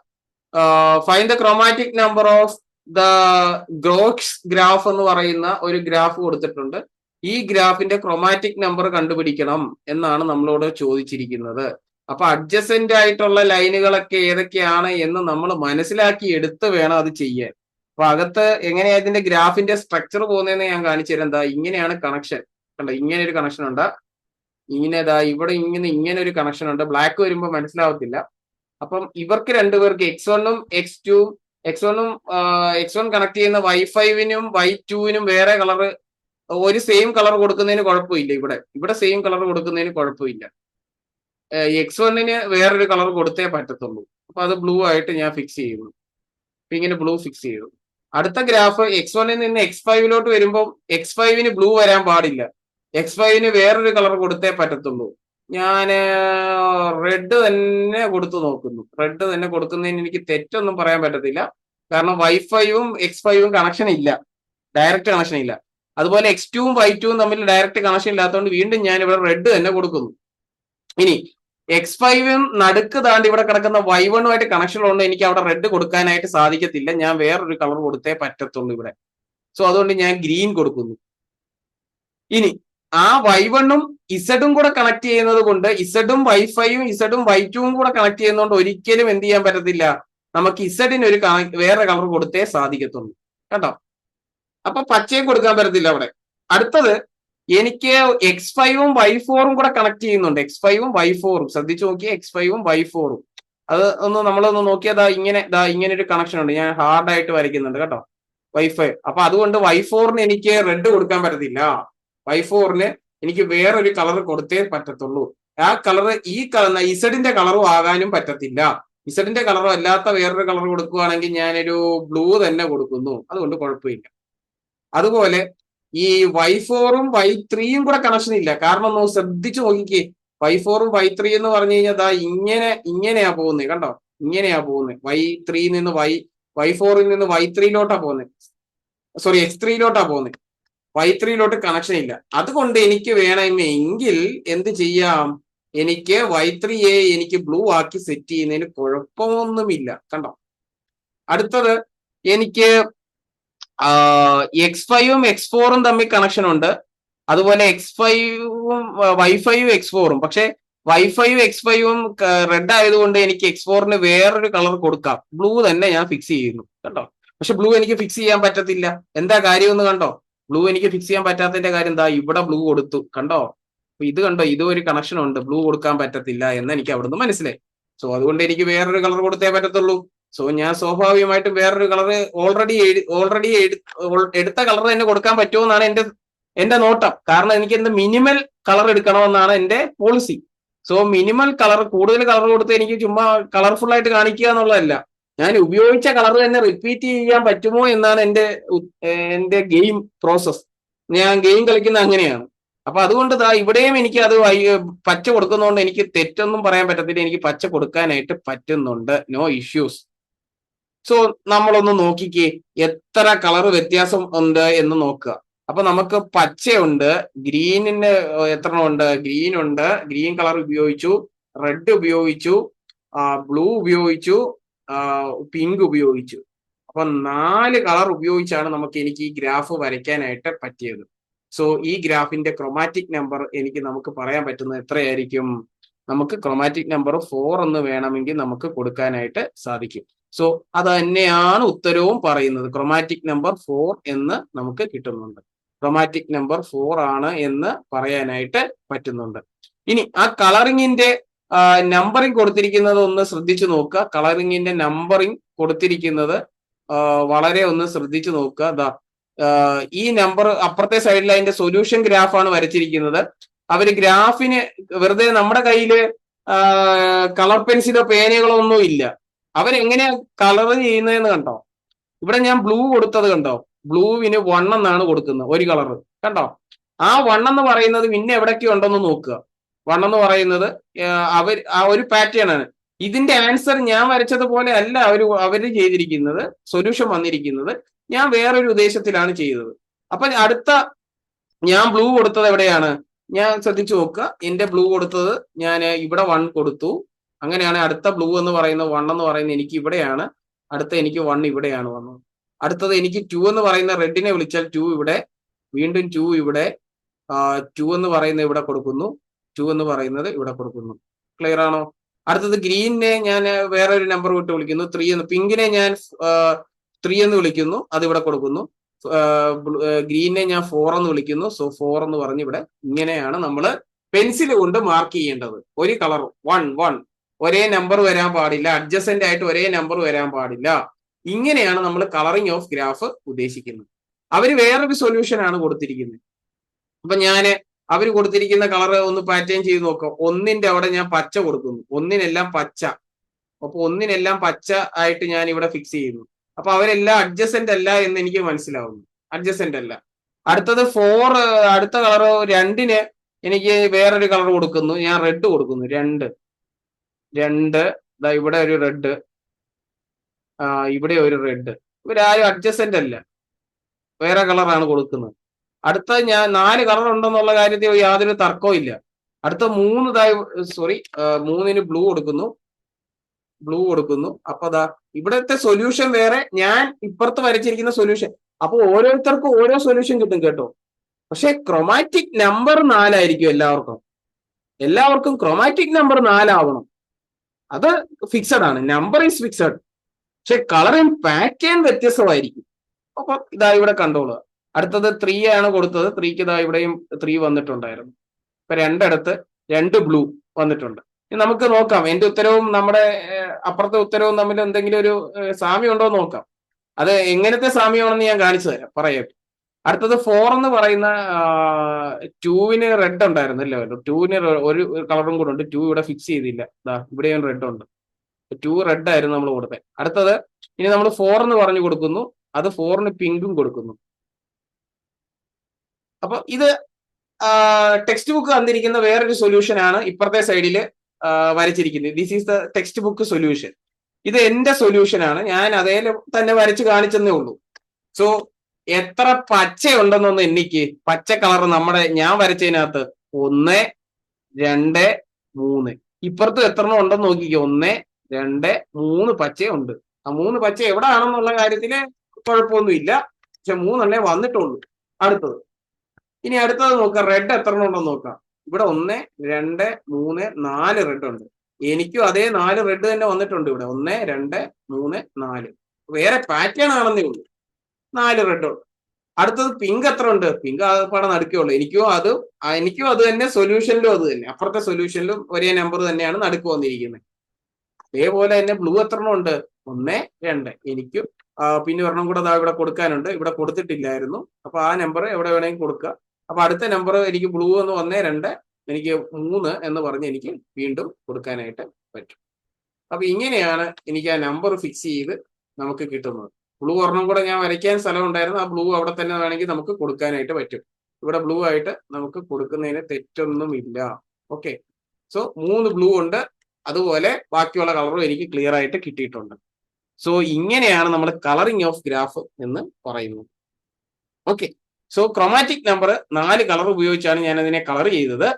Find the chromatic number of the Grotzsch graph എന്ന് പറയുന്ന ഒരു ഗ്രാഫ് കൊടുത്തിട്ടുണ്ട്. ഈ ഗ്രാഫിന്റെ ക്രോമാറ്റിക് നമ്പർ കണ്ടുപിടിക്കണം എന്നാണ് നമ്മളോട് ചോദിച്ചിരിക്കുന്നത്. അപ്പൊ അഡ്ജസന്റ് ആയിട്ടുള്ള ലൈനുകളൊക്കെ ഏതൊക്കെയാണ് എന്ന് നമ്മൾ മനസ്സിലാക്കി എടുത്ത് വേണം അത് ചെയ്യാൻ. അപ്പൊ അകത്ത് എങ്ങനെയാ ഇതിന്റെ ഗ്രാഫിന്റെ സ്ട്രക്ചർ പോകുന്നതെന്ന് ഞാൻ കാണിച്ചു തരാം. എന്താ ഇങ്ങനെയാണ് കണക്ഷൻ, കണ്ടോ, ഇങ്ങനെ ഒരു കണക്ഷൻ ഉണ്ട്. ഇവിടെ ഇങ്ങനെ ഒരു കണക്ഷൻ ഉണ്ട്. ബ്ലാക്ക് വരുമ്പോൾ മനസ്സിലാവത്തില്ല. അപ്പം ഇവർക്ക് രണ്ടുപേർക്ക് x1ഉം x1 കണക്ട് ചെയ്യുന്ന y5നും y2നും വേറെ കളർ, ഒരു സെയിം കളർ കൊടുക്കുന്നതിന് കുഴപ്പമില്ല. ഇവിടെ സെയിം കളർ കൊടുക്കുന്നതിന് കുഴപ്പമില്ല. x1ന് വേറൊരു കളർ കൊടുത്തേ പറ്റത്തുള്ളൂ. അപ്പൊ അത് ബ്ലൂ ആയിട്ട് ഞാൻ ഫിക്സ് ചെയ്യുന്നു. അപ്പൊ ഇങ്ങനെ ബ്ലൂ ഫിക്സ് ചെയ്തു. അടുത്ത ഗ്രാഫ് x1ൽ നിന്ന് x5ലോട്ട് വരുമ്പോൾ x5ന് ബ്ലൂ വരാൻ പാടില്ല. x5ന് വേറൊരു കളർ കൊടുത്തേ പറ്റത്തുള്ളൂ. ഞാൻ റെഡ് തന്നെ കൊടുത്തു നോക്കുന്നു. റെഡ് തന്നെ കൊടുക്കുന്നതിന് എനിക്ക് തെറ്റൊന്നും പറയാൻ പറ്റത്തില്ല. കാരണം y5ഉം x5ഉം കണക്ഷൻ ഇല്ല, ഡയറക്റ്റ് കണക്ഷൻ ഇല്ല. അതുപോലെ x2ഉം y2ഉം തമ്മിൽ ഡയറക്റ്റ് കണക്ഷൻ ഇല്ലാത്തതുകൊണ്ട് വീണ്ടും ഞാൻ ഇവിടെ റെഡ് തന്നെ കൊടുക്കുന്നു. ഇനി x5ഉം നടുക്ക് താണ്ടി ഇവിടെ കിടക്കുന്ന y1ഉമായിട്ട് കണക്ഷൻ ഉള്ളതുകൊണ്ട് എനിക്ക് അവിടെ റെഡ് കൊടുക്കാനായിട്ട് സാധിക്കത്തില്ല. ഞാൻ വേറൊരു കളർ കൊടുത്തേ പറ്റത്തുള്ളൂ ഇവിടെ. സോ അതുകൊണ്ട് ഞാൻ ഗ്രീൻ കൊടുക്കുന്നു. ഇനി ആ y1ഉം ഇസഡും കൂടെ കണക്ട് ചെയ്യുന്നത് കൊണ്ട് ഇസഡും y5ഉം ഇസഡും y2ഉം കൂടെ കണക്ട് ചെയ്യുന്നതുകൊണ്ട് ഒരിക്കലും എന്ത് ചെയ്യാൻ പറ്റത്തില്ല, നമുക്ക് ഇസഡിന് ഒരു വേറെ കളർ കൊടുത്തേ സാധിക്കത്തുള്ളൂ. കേട്ടോ, അപ്പൊ പച്ചയും കൊടുക്കാൻ പറ്റത്തില്ല അവിടെ. അടുത്തത് എനിക്ക് x5ഉം y4ഉം കൂടെ കണക്ട് ചെയ്യുന്നുണ്ട്. x5ഉം y4ഉം ശ്രദ്ധിച്ചു നോക്കിയേ, x5ഉം y4ഉം അത് നമ്മളൊന്ന് നോക്കിയാൽ ഇങ്ങനെ ഒരു കണക്ഷൻ ഉണ്ട്. ഞാൻ ഹാർഡായിട്ട് വരയ്ക്കുന്നുണ്ട് കേട്ടോ, y5. അപ്പൊ അതുകൊണ്ട് y4ന് എനിക്ക് റെഡ് കൊടുക്കാൻ പറ്റത്തില്ല. y4ന് എനിക്ക് വേറൊരു കളർ കൊടുത്തേ പറ്റത്തുള്ളൂ. ആ കളർ ഈ ഇസഡിന്റെ കളറും ആകാനും പറ്റത്തില്ല. ഇസഡിന്റെ കളറും അല്ലാത്ത വേറൊരു കളർ കൊടുക്കുകയാണെങ്കിൽ ഞാനൊരു ബ്ലൂ തന്നെ കൊടുക്കുന്നു. അതുകൊണ്ട് കുഴപ്പമില്ല. അതുപോലെ ഈ y4ഉം y3യും കൂടെ കണക്ഷൻ ഇല്ല. കാരണം ഒന്ന് ശ്രദ്ധിച്ചു നോക്കിക്കേ, y4ഉം y3 എന്ന് പറഞ്ഞു കഴിഞ്ഞാൽ ഇങ്ങനെയാ പോകുന്നത്. കണ്ടോ, ഇങ്ങനെയാ പോകുന്നത്. y3 നിന്ന് y4ൽ നിന്ന് y3ലോട്ടാ പോകുന്നത്. സോറി, x3ലോട്ടാ പോകുന്നത്. y3ലോട്ട് കണക്ഷൻ ഇല്ല. അതുകൊണ്ട് എനിക്ക് വേണമെങ്കിൽ എന്ത് ചെയ്യാം, എനിക്ക് y3യെ എനിക്ക് ബ്ലൂ ആക്കി സെറ്റ് ചെയ്യുന്നതിന് കുഴപ്പമൊന്നുമില്ല. കണ്ടോ, അടുത്തത് എനിക്ക് x5ഉം x4ഉം തമ്മിൽ കണക്ഷൻ ഉണ്ട്. അതുപോലെ x5ഉം y5ഉം x4ഉം. പക്ഷെ y5ഉം x5ഉം റെഡ് ആയതുകൊണ്ട് എനിക്ക് x4ന് വേറൊരു കളർ കൊടുക്കാം. ബ്ലൂ തന്നെ ഞാൻ ഫിക്സ് ചെയ്യുന്നു. കണ്ടോ, പക്ഷെ ബ്ലൂ എനിക്ക് ഫിക്സ് ചെയ്യാൻ പറ്റത്തില്ല. എന്താ കാര്യം എന്ന് കണ്ടോ, ബ്ലൂ എനിക്ക് ഫിക്സ് ചെയ്യാൻ പറ്റാത്തതിന്റെ കാര്യം എന്താ, ഇവിടെ ബ്ലൂ കൊടുത്തു. കണ്ടോ, ഇത് കണ്ടോ, ഇതും ഒരു കണക്ഷൻ ഉണ്ട്. ബ്ലൂ കൊടുക്കാൻ പറ്റത്തില്ല എന്ന് എനിക്ക് അവിടുന്ന് മനസ്സിലായി. സോ അതുകൊണ്ട് എനിക്ക് വേറൊരു കളർ കൊടുത്തേ പറ്റത്തുള്ളൂ. സോ ഞാൻ സ്വാഭാവികമായിട്ടും വേറൊരു കളർ ഓൾറെഡി എടുത്ത കളർ തന്നെ കൊടുക്കാൻ പറ്റുമോ എന്നാണ് എന്റെ നോട്ടം. കാരണം എനിക്ക് മിനിമൽ കളർ എടുക്കണമെന്നാണ് എന്റെ പോളിസി. സോ മിനിമൽ കളർ, കൂടുതൽ കളർ കൊടുത്ത് എനിക്ക് ചുമ്മാ കളർഫുൾ ആയിട്ട് കാണിക്കുക എന്നുള്ളതല്ല. ഞാൻ ഉപയോഗിച്ച കളർ തന്നെ റിപ്പീറ്റ് ചെയ്യാൻ പറ്റുമോ എന്നാണ് എന്റെ ഗെയിം പ്രോസസ്. ഞാൻ ഗെയിം കളിക്കുന്ന അങ്ങനെയാണ്. അപ്പൊ അതുകൊണ്ട് ഇവിടെയും എനിക്ക് അത് പച്ച കൊടുക്കുന്നതുകൊണ്ട് എനിക്ക് തെറ്റൊന്നും പറയാൻ പറ്റത്തില്ല. എനിക്ക് പച്ച കൊടുക്കാനായിട്ട് പറ്റുന്നുണ്ട്. No issues. സോ നമ്മളൊന്ന് നോക്കിക്കേ എത്ര കളർ വ്യത്യാസം ഉണ്ട് എന്ന് നോക്കുക. അപ്പൊ നമുക്ക് പച്ചയുണ്ട്, ഗ്രീനിന് എത്ര ഉണ്ട്, ഗ്രീൻ ഉണ്ട്, ഗ്രീൻ കളർ ഉപയോഗിച്ചു, റെഡ് ഉപയോഗിച്ചു, ബ്ലൂ ഉപയോഗിച്ചു, പിങ്ക് ഉപയോഗിച്ചു. അപ്പൊ 4 കളർ ഉപയോഗിച്ചാണ് എനിക്ക് ഈ ഗ്രാഫ് വരയ്ക്കാനായിട്ട് പറ്റിയത്. സോ ഈ ഗ്രാഫിന്റെ ക്രോമാറ്റിക് നമ്പർ നമുക്ക് പറയാൻ പറ്റുന്നത് എത്രയായിരിക്കും? നമുക്ക് ക്രോമാറ്റിക് നമ്പർ 4 എന്ന് വേണമെങ്കിൽ നമുക്ക് കൊടുക്കാനായിട്ട് സാധിക്കും. സോ അത് തന്നെയാണ് ഉത്തരവും പറയുന്നത്. ക്രോമാറ്റിക് നമ്പർ 4 എന്ന് നമുക്ക് കിട്ടുന്നുണ്ട്. ക്രോമാറ്റിക് നമ്പർ 4 ആണ് എന്ന് പറയാനായിട്ട് പറ്റുന്നുണ്ട്. ഇനി ആ കളറിങ്ങിന്റെ നമ്പറിംഗ് കൊടുത്തിരിക്കുന്നത് ഒന്ന് ശ്രദ്ധിച്ചു നോക്കുക. കളറിങ്ങിന്റെ നമ്പറിംഗ് കൊടുത്തിരിക്കുന്നത് വളരെ ഒന്ന് ശ്രദ്ധിച്ചു നോക്കുക. ഈ നമ്പർ അപ്പുറത്തെ സൈഡിൽ അതിന്റെ സൊല്യൂഷൻ ഗ്രാഫാണ് വരച്ചിരിക്കുന്നത്. അവര് ഗ്രാഫിന് വെറുതെ നമ്മുടെ കയ്യില് കളർ പെൻസിലോ പേനകളോ ഒന്നും ഇല്ല. അവരെങ്ങനെയാ കളർ ചെയ്യുന്നതെന്ന് കണ്ടോ? ഇവിടെ ഞാൻ ബ്ലൂ കൊടുത്തത് കണ്ടോ? ബ്ലൂവിന് 1 എന്നാണ് കൊടുക്കുന്നത്, ഒരു കളർ കണ്ടോ? ആ 1 എന്ന് പറയുന്നത് പിന്നെ എവിടൊക്കെ ഉണ്ടെന്ന് നോക്കുക. 1 എന്ന് പറയുന്നത് ഒരു പാറ്റേൺ ആണ്. ഇതിന്റെ ആൻസർ ഞാൻ വരച്ചതുപോലെ അല്ല അവര് ചെയ്തിരിക്കുന്നത്. സൊല്യൂഷൻ വന്നിരിക്കുന്നത് ഞാൻ വേറൊരു ഉദ്ദേശത്തിലാണ് ചെയ്തത്. അപ്പൊ ഞാൻ ബ്ലൂ കൊടുത്തത് എവിടെയാണ്? ഞാൻ ശ്രദ്ധിച്ചു നോക്കുക. എന്റെ ബ്ലൂ കൊടുത്തത് ഞാൻ ഇവിടെ 1 കൊടുത്തു. അങ്ങനെയാണ് അടുത്ത ബ്ലൂ എന്ന് പറയുന്നത് 1 എന്ന് പറയുന്നത് എനിക്ക് ഇവിടെയാണ്. എനിക്ക് 1 ഇവിടെയാണ് വന്നത്. അടുത്തത് എനിക്ക് 2 എന്ന് പറയുന്ന റെഡിനെ വിളിച്ചാൽ 2 ഇവിടെ, വീണ്ടും 2 ഇവിടെ, 2 എന്ന് പറയുന്നത് ഇവിടെ കൊടുക്കുന്നു, 2 എന്ന് പറയുന്നത് ഇവിടെ കൊടുക്കുന്നു. ക്ലിയർ ആണോ? അടുത്തത് ഗ്രീനിനെ ഞാൻ വേറെ ഒരു നമ്പർ വിട്ട് വിളിക്കുന്നു, 3 എന്ന്. പിങ്കിനെ ഞാൻ 3 എന്ന് വിളിക്കുന്നു, അത് ഇവിടെ കൊടുക്കുന്നു. ഗ്രീനിനെ ഞാൻ 4 എന്ന് വിളിക്കുന്നു. സോ 4 എന്ന് പറഞ്ഞ് ഇവിടെ ഇങ്ങനെയാണ് നമ്മൾ പെൻസിൽ കൊണ്ട് മാർക്ക് ചെയ്യേണ്ടത്. ഒരു കളർ 1 ഒരേ നമ്പർ വരാൻ പാടില്ല, അഡ്ജസന്റ് ആയിട്ട് ഒരേ നമ്പർ വരാൻ പാടില്ല. ഇങ്ങനെയാണ് നമ്മൾ കളറിംഗ് ഓഫ് ഗ്രാഫ് ഉദ്ദേശിക്കുന്നത്. അവര് വേറൊരു സൊല്യൂഷൻ ആണ് കൊടുത്തിരിക്കുന്നത്. അപ്പൊ അവര് കൊടുത്തിരിക്കുന്ന കളർ ഒന്ന് പാറ്റേൺ ചെയ്ത് നോക്കാം. 1ന്റെ അവിടെ ഞാൻ പച്ച കൊടുക്കുന്നു, 1-നെല്ലാം പച്ച. അപ്പൊ 1-നെല്ലാം പച്ച ആയിട്ട് ഞാൻ ഇവിടെ ഫിക്സ് ചെയ്യുന്നു. അപ്പൊ അവരെല്ലാം അഡ്ജസന്റ് അല്ല എന്ന് എനിക്ക് മനസ്സിലാവുന്നു. അഡ്ജസന്റ് അല്ല. അടുത്തത് 4, അടുത്ത കളർ 2-ന് എനിക്ക് വേറൊരു കളർ കൊടുക്കുന്നു. ഞാൻ റെഡ് കൊടുക്കുന്നു. 2 ഇവിടെ ഒരു റെഡ്, ഇവിടെ ഒരു റെഡ്. ഇവരാരും അഡ്ജസന്റ് അല്ല, വേറെ കളറാണ് കൊടുക്കുന്നത്. അടുത്ത ഞാൻ 4 കളർ ഉണ്ടെന്നുള്ള കാര്യത്തിൽ യാതൊരു തർക്കവും ഇല്ല. അടുത്ത 3-ന് ബ്ലൂ കൊടുക്കുന്നു. അപ്പൊ ഇവിടത്തെ സൊല്യൂഷൻ വേറെ, ഞാൻ ഇപ്പുറത്ത് വരച്ചിരിക്കുന്ന സൊല്യൂഷൻ. അപ്പൊ ഓരോരുത്തർക്കും ഓരോ സൊല്യൂഷൻ കിട്ടും കേട്ടോ. പക്ഷെ ക്രോമാറ്റിക് നമ്പർ 4 ആയിരിക്കും എല്ലാവർക്കും ക്രോമാറ്റിക് നമ്പർ 4 ആവണം. അത് ഫിക്സഡ് ആണ്, നമ്പർ ഈസ് ഫിക്സഡ്. പക്ഷെ കളറിംഗ് പാറ്റേൺ വ്യത്യസ്തമായിരിക്കും. അപ്പൊ ഇവിടെ കണ്ടോളുക. അടുത്തത് 3 ആണ് കൊടുത്തത്. 3ക്ക് ഇവിടെയും 3 വന്നിട്ടുണ്ടായിരുന്നു. ഇപ്പൊ 2 ബ്ലൂ വന്നിട്ടുണ്ട്. നമുക്ക് നോക്കാം എന്റെ ഉത്തരവും നമ്മുടെ അപ്പുറത്തെ ഉത്തരവും തമ്മിൽ എന്തെങ്കിലും ഒരു സാമ്യം ഉണ്ടോ എന്ന് നോക്കാം. അത് എങ്ങനത്തെ സാമ്യമാണെന്ന് ഞാൻ കാണിച്ചു തരാം, പറയട്ടെ. അടുത്തത് 4 എന്ന് പറയുന്ന 2-ന് റെഡ് ഉണ്ടായിരുന്നു അല്ലേ? 2-ന് ഒരു കളറും കൂടെ ഉണ്ട്. 2 ഇവിടെ ഫിക്സ് ചെയ്തില്ല. ഇവിടെയും റെഡ് ഉണ്ട്. 2 റെഡ് ആയിരുന്നു നമ്മൾ കൊടുത്തത്. അടുത്തത് ഇനി നമ്മൾ 4 എന്ന് പറഞ്ഞു കൊടുക്കുന്നു. അത് 4-ന് പിങ്കും കൊടുക്കുന്നു. അപ്പൊ ഇത് ടെക്സ്റ്റ് ബുക്ക് തന്നിരിക്കുന്ന വേറൊരു സൊല്യൂഷൻ ആണ് ഇപ്പുറത്തെ സൈഡിൽ വരച്ചിരിക്കുന്നത്. This is the textbook solution. ഇത് എന്റെ സൊല്യൂഷൻ ആണ്. ഞാൻ അതേ തന്നെ വരച്ച് കാണിച്ചെന്നേ ഉള്ളൂ. സോ എത്ര പച്ച ഉണ്ടെന്നൊന്ന് എനിക്ക് പച്ച കളർ ഞാൻ വരച്ചതിനകത്ത് 1, 2, 3. ഇപ്പുറത്തും എത്ര ഉണ്ടെന്ന് നോക്കിക്കോ. 1, 2, 3 പച്ചയുണ്ട്. ആ 3 പച്ച എവിടെ ആണെന്നുള്ള കാര്യത്തില് കുഴപ്പമൊന്നുമില്ല. പക്ഷെ 3 വന്നിട്ടുള്ളൂ. ഇനി അടുത്തത് നോക്കാം. റെഡ് എത്ര ഉണ്ടെന്ന് നോക്കാം. ഇവിടെ 1, 2, 3, 4 റെഡ് ഉണ്ട്. എനിക്കും അതേ 4 റെഡ് തന്നെ വന്നിട്ടുണ്ട് ഇവിടെ. 1, 2, 3, 4. വേറെ പാറ്റേൺ ആണെന്നേ ഉള്ളൂ. 4 റെഡ് ഉണ്ട്. അടുത്തത് പിങ്ക് എത്ര ഉണ്ട്? പിങ്ക് ആകപ്പാടെ നടുക്കുള്ളൂ. എനിക്കും അത് തന്നെ, സൊല്യൂഷനിലും അത് തന്നെ. അപ്പുറത്തെ സൊല്യൂഷനിലും ഒരേ നമ്പർ തന്നെയാണ് നടുക്ക് വന്നിരിക്കുന്നത്. അതേപോലെ തന്നെ ബ്ലൂ എത്ര ഉണ്ട്? 1, 2. എനിക്കും പിന്നെ ഒരെണ്ണം കൂടെ ഇവിടെ കൊടുക്കാനുണ്ട്. ഇവിടെ കൊടുത്തിട്ടില്ലായിരുന്നു. അപ്പൊ ആ നമ്പർ എവിടെ വേണമെങ്കിൽ കൊടുക്കുക. അപ്പൊ അടുത്ത നമ്പർ എനിക്ക് ബ്ലൂ എന്ന് 1, 2, എനിക്ക് 3 എന്ന് പറഞ്ഞ് എനിക്ക് വീണ്ടും കൊടുക്കാനായിട്ട് പറ്റും. അപ്പൊ ഇങ്ങനെയാണ് എനിക്ക് ആ നമ്പർ ഫിക്സ് ചെയ്ത് നമുക്ക് കിട്ടുന്നത്. ബ്ലൂ ഒരെണ്ണം കൂടെ ഞാൻ വരയ്ക്കാൻ സ്ഥലം ഉണ്ടായിരുന്നു, ആ ബ്ലൂ അവിടെ തന്നെ വേണമെങ്കിൽ നമുക്ക് കൊടുക്കാനായിട്ട് പറ്റും. ഇവിടെ ബ്ലൂ ആയിട്ട് നമുക്ക് കൊടുക്കുന്നതിന് തെറ്റൊന്നുമില്ല. ഓക്കെ, സോ 3 ബ്ലൂ ഉണ്ട്, അതുപോലെ ബാക്കിയുള്ള കളറും എനിക്ക് ക്ലിയർ ആയിട്ട് കിട്ടിയിട്ടുണ്ട്. സോ ഇങ്ങനെയാണ് നമ്മൾ കളറിംഗ് ഓഫ് ഗ്രാഫ് എന്ന് പറയുന്നത്. Okay, so chromatic number 4 colour ഉപയോഗിച്ചാണ് ഞാൻ അതിനെ കളർ ചെയ്തത്.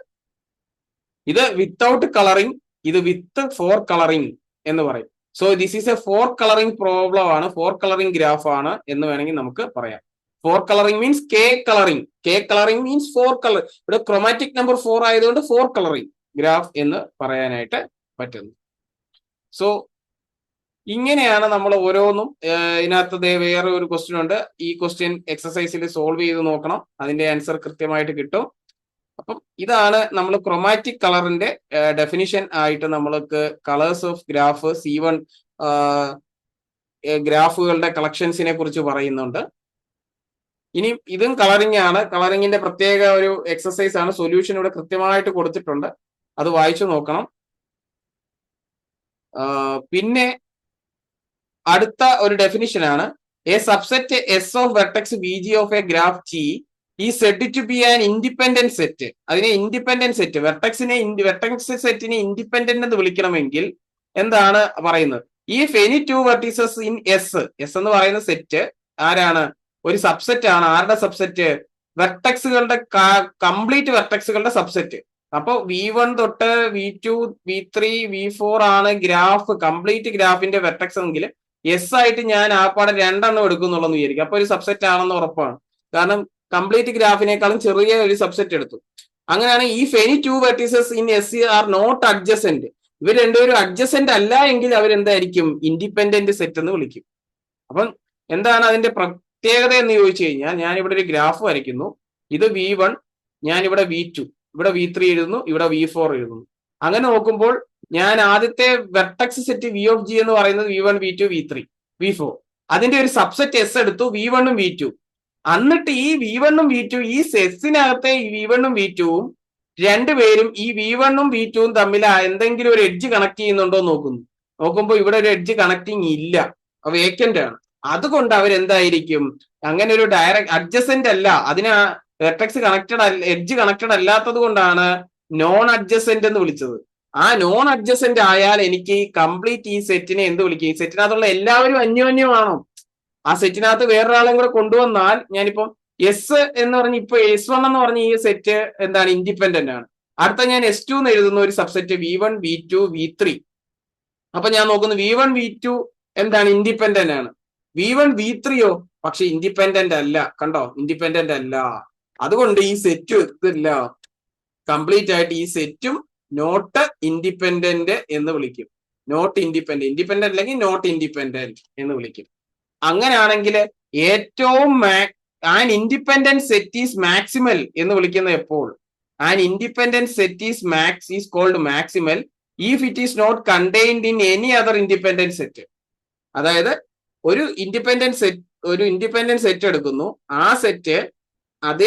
ഇത് വിത്തൗട്ട് കളറിംഗ്, ഇത് വിത്ത് 4 കളറിംഗ് എന്ന് പറയും. So this is A 4 colouring problem ആണ്, 4 കളറിംഗ് ഗ്രാഫ് ആണ് എന്ന് വേണമെങ്കിൽ നമുക്ക് പറയാം. 4 colouring means K colouring, K colouring means 4 colour. ഇവിടെ ക്രോമാറ്റിക് നമ്പർ 4 ആയതുകൊണ്ട് 4 കളറിംഗ് ഗ്രാഫ് എന്ന് പറയാനായിട്ട് പറ്റുന്നു. സോ ഇങ്ങനെയാണ് നമ്മൾ ഓരോന്നും. ഇതിനകത്ത് വേറെ ഒരു ക്വസ്റ്റ്യൻ ഉണ്ട്, ഈ ക്വസ്റ്റ്യൻ എക്സസൈസിൽ സോൾവ് ചെയ്ത് നോക്കണം, അതിന്റെ ആൻസർ കൃത്യമായിട്ട് കിട്ടും. അപ്പം ഇതാണ് നമ്മൾ ക്രോമാറ്റിക് കളറിന്റെ ഡെഫിനിഷൻ ആയിട്ട് നമ്മൾക്ക് കളേഴ്സ് ഓഫ് ഗ്രാഫ് C1 ഗ്രാഫുകളുടെ കളക്ഷൻസിനെ കുറിച്ച് പറയുന്നുണ്ട്. ഇനി ഇതും കളറിംഗ് ആണ്, കളറിംഗിന്റെ പ്രത്യേക ഒരു എക്സസൈസ് ആണ്, സൊല്യൂഷൻ ഇവിടെ കൃത്യമായിട്ട് കൊടുത്തിട്ടുണ്ട്, അത് വായിച്ചു നോക്കണം. പിന്നെ അടുത്ത ഒരു ഡെഫിനിഷൻ ആണ്, a subset S of vertex VG of a graph G ഈ set to be an independent set. അതിനെ ഇൻഡിപെൻഡന്റ് സെറ്റ്, വെർട്ടെക്സ് സെറ്റിനെ ഇൻഡിപെൻഡന്റ് എന്ന് വിളിക്കണമെങ്കിൽ എന്താണ് പറയുന്നത്? If any 2 vertices in S എന്ന് പറയുന്ന സെറ്റ് ആരാണ്? ഒരു സബ്സെറ്റ് ആണ്. ആരുടെ സബ്സെറ്റ്? വെർട്ടെക്സുകളുടെ, കംപ്ലീറ്റ് വെർട്ടെക്സുകളുടെ സബ്സെറ്റ്. അപ്പൊ V1 തൊട്ട് V2 V3 V4 ആണ് ഗ്രാഫ്, കംപ്ലീറ്റ് ഗ്രാഫിന്റെ വെർട്ടെക്സ് എങ്കിൽ എസ് ആയിട്ട് ഞാൻ ആപ്പാടെ 2 എണ്ണം എടുക്കുന്നുള്ളെന്ന് വിചാരിക്കും. അപ്പൊ ഒരു സബ്സെറ്റ് ആണെന്ന് ഉറപ്പാണ്, കാരണം കംപ്ലീറ്റ് ഗ്രാഫിനേക്കാളും ചെറിയ ഒരു സബ്സെറ്റ് എടുത്തു. അങ്ങനെയാണ് ഈ any 2 vertices in S are not adjacent, ഇവർ രണ്ടുപേരും അഡ്ജസെന്റ് അല്ല എങ്കിൽ അവരെന്തായിരിക്കും? ഇൻഡിപെൻഡന്റ് സെറ്റ് എന്ന് വിളിക്കും. അപ്പം എന്താണ് അതിന്റെ പ്രത്യേകത എന്ന് ചോദിച്ചു കഴിഞ്ഞാൽ, ഞാൻ ഇവിടെ ഒരു ഗ്രാഫ് വരയ്ക്കുന്നു, ഇത് V1, ഞാൻ ഇവിടെ V2, ഇവിടെ V3 എഴുതുന്നു, ഇവിടെ V4 എഴുതുന്നു. അങ്ങനെ നോക്കുമ്പോൾ ഞാൻ ആദ്യത്തെ vertex set V of G എന്ന് പറയുന്നത് V1 V2 V3 V4, അതിന്റെ ഒരു സബ്സെറ്റ് S എടുത്തു, V1 ഉം V2. എന്നിട്ട് ഈ V1 ഉം V2, ഈ സെസ്സിനകത്തെ V1 ഉം V2 ഉം രണ്ടുപേരും ഈ V1 ഉം V2 ഉം തമ്മിൽ എന്തെങ്കിലും ഒരു എഡ്ജ് കണക്ട് ചെയ്യുന്നുണ്ടോ നോക്കുന്നു. നോക്കുമ്പോൾ ഇവിടെ ഒരു എഡ്ജ് കണക്ടിങ് ഇല്ല, വേക്കന്റ് ആണ്. അതുകൊണ്ട് അവരെന്തായിരിക്കും? അങ്ങനെ ഒരു ഡയറക്റ്റ് അഡ്ജസെന്റ് അല്ല, അതിന് വെർട്ടെക്സ് കണക്റ്റഡ് എഡ്ജ് കണക്റ്റഡ് അല്ലാത്തത് കൊണ്ടാണ് നോൺ അഡ്ജസെന്റ് എന്ന് വിളിച്ചത്. ആ നോൺ അഡ്ജസെന്റ് ആയാൽ എനിക്ക് കംപ്ലീറ്റ് ഈ സെറ്റിനെ എന്ത് വിളിക്കും? ഈ സെറ്റിനകത്തുള്ള എല്ലാവരും അന്യോന്യമാണോ? ആ സെറ്റിനകത്ത് വേറൊരാളെയും കൂടെ കൊണ്ടുവന്നാൽ, ഞാനിപ്പം എസ് എന്ന് പറഞ്ഞ് ഇപ്പൊ S1 എന്ന് പറഞ്ഞ ഈ സെറ്റ് എന്താണ്? ഇൻഡിപെൻഡന്റ് ആണ്. അടുത്ത ഞാൻ S2 എന്ന് എഴുതുന്ന ഒരു സബ്സെറ്റ് V1 V2 V3. അപ്പൊ ഞാൻ നോക്കുന്നു V1 V2 എന്താണ്? ഇൻഡിപെൻഡന്റ് ആണ്. V1 V3യോ പക്ഷെ ഇൻഡിപെൻഡന്റ് അല്ല. കണ്ടോ? ഇൻഡിപെൻഡന്റ് അല്ല. അതുകൊണ്ട് ഈ സെറ്റും എത്തില്ല, കംപ്ലീറ്റ് ആയിട്ട് ഈ സെറ്റും നോട്ട് ഇൻഡിപെൻഡന്റ് എന്ന് വിളിക്കും. നോട്ട് ഇൻഡിപെൻഡന്റ്, ഇൻഡിപെൻഡന്റ് അല്ലെങ്കിൽ നോട്ട് ഇൻഡിപെൻഡന്റ് എന്ന് വിളിക്കും. അങ്ങനെയാണെങ്കിൽ ഏറ്റവും an independent set is maximal എന്ന് വിളിക്കുന്നത് എപ്പോൾ? An independent set is called maximal if it is not contained in any other independent set. അതായത് ഒരു ഇൻഡിപെൻഡന്റ് സെറ്റ് എടുക്കുന്നു, ആ സെറ്റ് അത്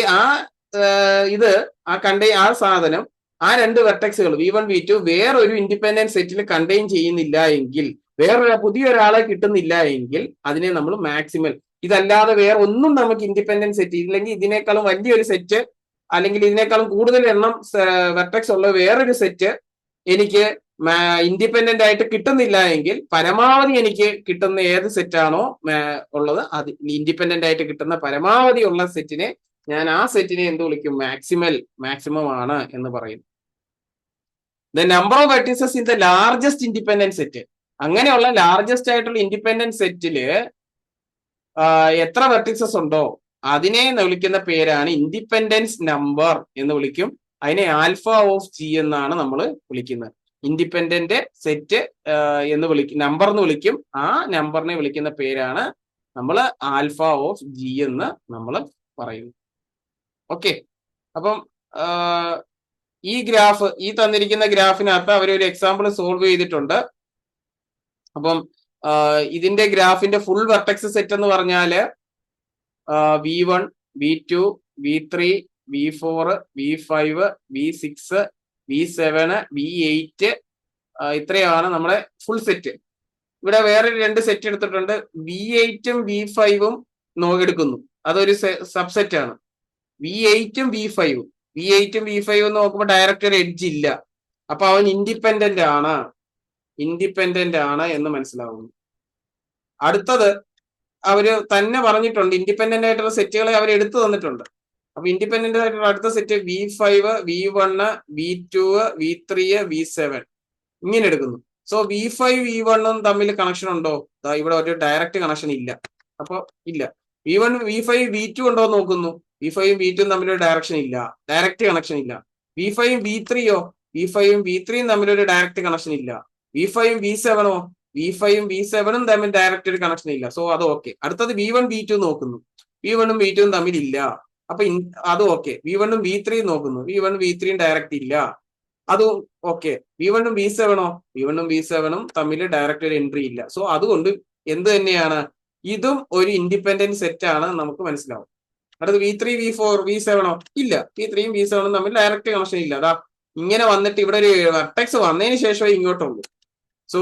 ആ സാധനം, ആ 2 വെർട്ടെക്സുകൾ V1 V2 വേറൊരു ഇൻഡിപെൻഡന്റ് സെറ്റിൽ കണ്ടെയ്ൻ ചെയ്യുന്നില്ല എങ്കിൽ, പുതിയൊരാളെ കിട്ടുന്നില്ല എങ്കിൽ അതിനെ നമ്മൾ മാക്സിമൽ. ഇതല്ലാതെ വേറെ ഒന്നും നമുക്ക് ഇൻഡിപെൻഡന്റ് സെറ്റ് ഇല്ലെങ്കിൽ, ഇതിനേക്കാളും വലിയൊരു സെറ്റ് അല്ലെങ്കിൽ ഇതിനേക്കാളും കൂടുതൽ എണ്ണം വെർട്ടെക്സ് ഉള്ള വേറൊരു സെറ്റ് എനിക്ക് ഇൻഡിപെൻഡന്റ് ആയിട്ട് കിട്ടുന്നില്ല എങ്കിൽ, പരമാവധി എനിക്ക് കിട്ടുന്ന ഏത് സെറ്റാണോ ഉള്ളത്, അത് ഇൻഡിപെൻഡന്റ് ആയിട്ട് കിട്ടുന്ന പരമാവധി ഉള്ള സെറ്റിനെ ഞാൻ ആ സെറ്റിനെ എന്ത് വിളിക്കും? മാക്സിമം ആണ് എന്ന് പറയും. The number of vertices in the largest independent set. അങ്ങനെയുള്ള ലാർജസ്റ്റ് ആയിട്ടുള്ള ഇൻഡിപെൻഡന്റ് സെറ്റില് എത്ര വെർട്ടീസസ് ഉണ്ടോ അതിനെ വിളിക്കുന്ന പേരാണ് ഇൻഡിപെൻഡൻസ് നമ്പർ എന്ന് വിളിക്കും. അതിനെ ആൽഫ ഓഫ് G എന്നാണ് നമ്മൾ വിളിക്കുന്നത്. ഇൻഡിപെൻഡന്റ് സെറ്റ് എന്ന് നമ്പർ എന്ന് വിളിക്കും. ആ നമ്പറിനെ വിളിക്കുന്ന പേരാണ് നമ്മൾ ആൽഫ ഓഫ് G എന്ന് നമ്മൾ പറയുന്നു. ഓക്കെ, അപ്പം ഈ ഗ്രാഫ്, ഈ തന്നിരിക്കുന്ന ഗ്രാഫിനകത്ത് അവരൊരു എക്സാമ്പിൾ സോൾവ് ചെയ്തിട്ടുണ്ട്. അപ്പം ഇതിന്റെ ഗ്രാഫിന്റെ ഫുൾ വെർട്ടെക്സ് സെറ്റ് എന്ന് പറഞ്ഞാല് V1 V2 V3 V4 V5 V6 V7 V8 ഇത്രയാണ് നമ്മുടെ ഫുൾ സെറ്റ്. ഇവിടെ വേറെ 2 സെറ്റ് എടുത്തിട്ടുണ്ട്. V8ഉം V5ഉം എടുക്കുന്നു. അതൊരു സബ്സെറ്റ് ആണ്. V8ഉം V5ഉം V8ഉം V5ഉം നോക്കുമ്പോൾ ഡയറക്റ്റ് ഒരു എഡ്ജ് ഇല്ല. അപ്പൊ അവൻ ഇൻഡിപെൻഡന്റ് ആണ് എന്ന് മനസ്സിലാവുന്നു. അടുത്തത് അവര് തന്നെ പറഞ്ഞിട്ടുണ്ട്, ഇൻഡിപെൻഡന്റ് ആയിട്ടുള്ള സെറ്റുകളെ അവർ എടുത്തു തന്നിട്ടുണ്ട്. അപ്പൊ ഇൻഡിപെൻഡന്റ് ആയിട്ടുള്ള അടുത്ത set V5, V1, V2, V3, V7 ഇങ്ങനെ എടുക്കുന്നു. സോ V5 V1ഉം തമ്മിൽ കണക്ഷൻ ഉണ്ടോ? ഇവിടെ ഒരു ഡയറക്റ്റ് കണക്ഷൻ ഇല്ല. അപ്പൊ ഇല്ല. V1 V5 V2 ഉണ്ടോ എന്ന് നോക്കുന്നു. V5ഉം V2ഉം തമ്മിലൊരു ഡയറക്റ്റ് കണക്ഷൻ ഇല്ല. V5ഉം V3യോ? V5ഉം V3യും തമ്മിലൊരു ഡയറക്റ്റ് കണക്ഷൻ ഇല്ല. V5ഉം V7ഓ? V5ഉം V7ഉം തമ്മിൽ ഡയറക്റ്റ് ഒരു കണക്ഷൻ ഇല്ല. സോ അത് ഓക്കെ. അടുത്തത് V1 V2 നോക്കുന്നു. V1ഉം V2ഉം തമ്മിൽ ഇല്ല. അപ്പൊ അത് ഓക്കെ. V1ഉം V3യും നോക്കുന്നു. V1 V3യും ഡയറക്റ്റ് ഇല്ല. അതും ഓക്കെ. V1ഉം V7ഓ? V1ഉം V7ഉം തമ്മിൽ ഡയറക്റ്റ് ഒരു എൻട്രി ഇല്ല. സോ അതുകൊണ്ട് എന്ത് തന്നെയാണ്, ഇതും ഒരു ഇൻഡിപെൻഡന്റ് സെറ്റ് ആണ് നമുക്ക് മനസ്സിലാവും. അടുത്ത് V3 V4 V7ഓ? ഇല്ല. V3യും V7ഉം തമ്മിൽ ഡയറക്റ്റ് കണക്ഷൻ ഇല്ല. അതാ ഇങ്ങനെ വന്നിട്ട് ഇവിടെ ഒരു വെർട്ടെക്സ് വന്നതിന് ശേഷമേ ഇങ്ങോട്ടുള്ളൂ. സോ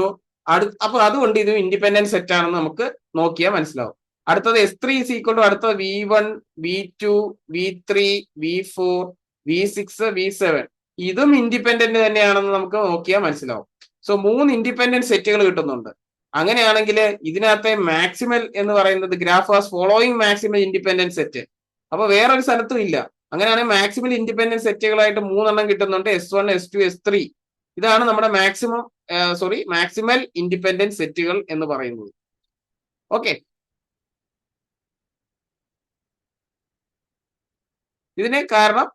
അപ്പൊ അതുകൊണ്ട് ഇത് ഇൻഡിപെൻഡന്റ് സെറ്റ് ആണെന്ന് നമുക്ക് നോക്കിയാൽ മനസ്സിലാവും. അടുത്തത് S3 ഈസ് ഈക്വൽ ടു അടുത്തത് V1 V2 V3 V4 V6 V7 ഇതും ഇൻഡിപെൻഡന്റ് തന്നെയാണെന്ന് നമുക്ക് നോക്കിയാൽ മനസ്സിലാവും. സോ 3 ഇൻഡിപെൻഡന്റ് സെറ്റുകൾ കിട്ടുന്നുണ്ട്. അങ്ങനെയാണെങ്കിൽ ഇതിനകത്തെ മാക്സിമൽ എന്ന് പറയുന്നത് graph as following maximal independent set. അപ്പൊ വേറൊരു സ്ഥലത്തും ഇല്ല. അങ്ങനെയാണെങ്കിൽ മാക്സിമൽ ഇൻഡിപെൻഡന്റ് സെറ്റുകളായിട്ട് 3 എണ്ണം കിട്ടുന്നുണ്ട്. S1 S2 S3 ഇതാണ് നമ്മുടെ മാക്സിമൽ ഇൻഡിപെൻഡന്റ് സെറ്റുകൾ എന്ന് പറയുന്നത്. ഓക്കെ, ഇതിന് കാരണം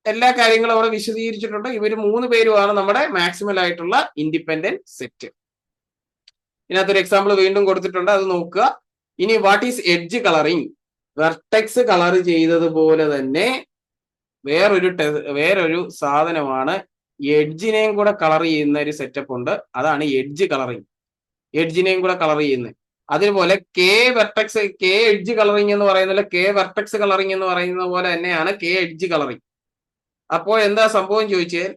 എല്ലാ കാര്യങ്ങളും അവിടെ വിശദീകരിച്ചിട്ടുണ്ട്. ഇവര് 3 പേരുമാണ് നമ്മുടെ മാക്സിമൽ ആയിട്ടുള്ള ഇൻഡിപെൻഡന്റ് സെറ്റ്. ഇതിനകത്തൊരു എക്സാമ്പിൾ വീണ്ടും കൊടുത്തിട്ടുണ്ട്, അത് നോക്കുക. ഇനി what is edge colouring? Vertex colour ചെയ്തതുപോലെ തന്നെ വേറൊരു സാധനമാണ് എഡ്ജിനെയും കൂടെ കളർ ചെയ്യുന്ന ഒരു സെറ്റപ്പ് ഉണ്ട്. അതാണ് എഡ്ജ് കളറിങ്. എഡ്ജിനെയും കൂടെ കളർ ചെയ്യുന്നത്. അതുപോലെ കെ എഡ്ജ് കളറിങ് എന്ന് പറയുന്നത് കെ വെർട്ടെക്സ് കളറിങ് എന്ന് പറയുന്ന പോലെ തന്നെയാണ് കെ എഡ്ജ് കളറിങ്. അപ്പോൾ എന്താ സംഭവം ചോദിച്ചാൽ,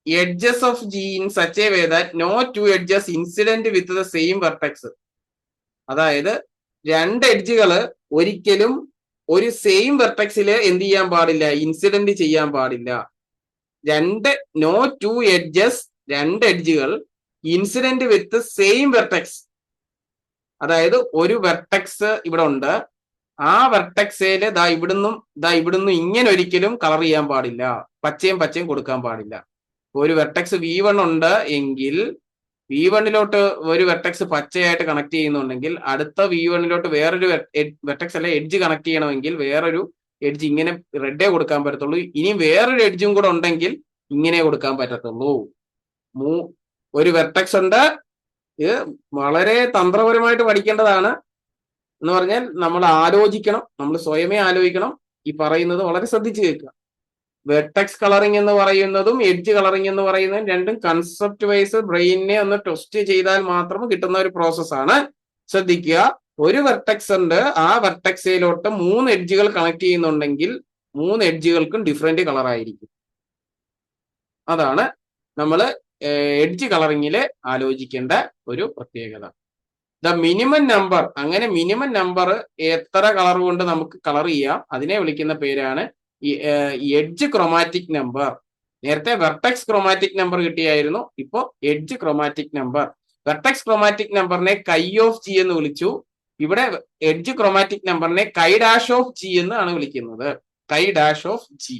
edges of G in such a way that no two edges incident with the same vertex. അതായത് 2 എഡ്ജുകൾ ഒരിക്കലും ഒരു സെയിം വെർട്ടെക്സിൽ എന്ത് ചെയ്യാൻ പാടില്ല, ഇൻസിഡന്റ് ചെയ്യാൻ പാടില്ല. 2 എഡ്ജുകൾ ഇൻസിഡന്റ് വിത്ത് സെയിം വെർട്ടെക്സ്. അതായത് ഒരു വെർട്ടെക്സ് ഇവിടെ ഉണ്ട്, ആ വെർട്ടെക്സില് ഇവിടുന്നും ഇങ്ങനെ ഒരിക്കലും കളർ ചെയ്യാൻ പാടില്ല, പച്ചയും കൊടുക്കാൻ പാടില്ല. ഒരു വെർട്ടെക്സ് V1 ഉണ്ട് എങ്കിൽ V1 ഒരു വെർട്ടെക്സ് പച്ചയായിട്ട് കണക്ട് ചെയ്യുന്നുണ്ടെങ്കിൽ അടുത്ത V1 വേറൊരു വെർട്ടെക്സ് അല്ല എഡ്ജ് കണക്ട് ചെയ്യണമെങ്കിൽ വേറൊരു എഡ്ജ് ഇങ്ങനെ റെഡേ കൊടുക്കാൻ പറ്റത്തുള്ളൂ. ഇനി വേറൊരു എഡ്ജും കൂടെ ഉണ്ടെങ്കിൽ ഇങ്ങനെ കൊടുക്കാൻ പറ്റത്തുള്ളൂ. ഒരു വെർട്ടെക്സ് ഉണ്ട്. ഇത് വളരെ തന്ത്രപരമായിട്ട് പഠിക്കേണ്ടതാണ്. എന്ന് പറഞ്ഞാൽ നമ്മൾ ആലോചിക്കണം, നമ്മൾ സ്വയമേ ആലോചിക്കണം. ഈ പറയുന്നത് വളരെ ശ്രദ്ധിച്ചു കേൾക്കുക. വെർട്ടെക്സ് കളറിംഗ് എന്ന് പറയുന്നതും എഡ്ജ് കളറിംഗ് എന്ന് പറയുന്നതും രണ്ടും കൺസെപ്റ്റ് വൈസ് ബ്രെയിനിനെ ഒന്ന് ടെസ്റ്റ് ചെയ്താൽ മാത്രം കിട്ടുന്ന ഒരു പ്രോസസ്സാണ്. ശ്രദ്ധിക്കുക, ഒരു വെർട്ടെക്സ് ഉണ്ട്, ആ വെർട്ടെക്സിലോട്ട് 3 എഡ്ജുകൾ കണക്ട് ചെയ്യുന്നുണ്ടെങ്കിൽ 3 എഡ്ജുകൾക്കും ഡിഫറെന്റ് കളർ ആയിരിക്കും. അതാണ് നമ്മൾ എഡ്ജ് കളറിംഗിൽ ആലോചിക്കേണ്ട ഒരു പ്രത്യേകത. ദ മിനിമം നമ്പർ, അങ്ങനെ മിനിമം നമ്പർ എത്ര കളർ കൊണ്ട് നമുക്ക് കളർ ചെയ്യാം, അതിനെ വിളിക്കുന്ന പേരാണ് എഡ്ജ് ക്രോമാറ്റിക് നമ്പർ. നേരത്തെ വെർട്ടെക്സ് ക്രോമാറ്റിക് നമ്പർ കിട്ടിയായിരുന്നു, ഇപ്പോ edge chromatic number. Vertex chromatic നമ്പറിനെ കൈ ഓഫ് G എന്ന് വിളിച്ചു. ഇവിടെ എഡ്ജ് ക്രോമാറ്റിക് നമ്പറിനെ കൈ ഡാഷ് ഓഫ് G എന്നാണ് വിളിക്കുന്നത്. കൈ ഡാഷ് ഓഫ് G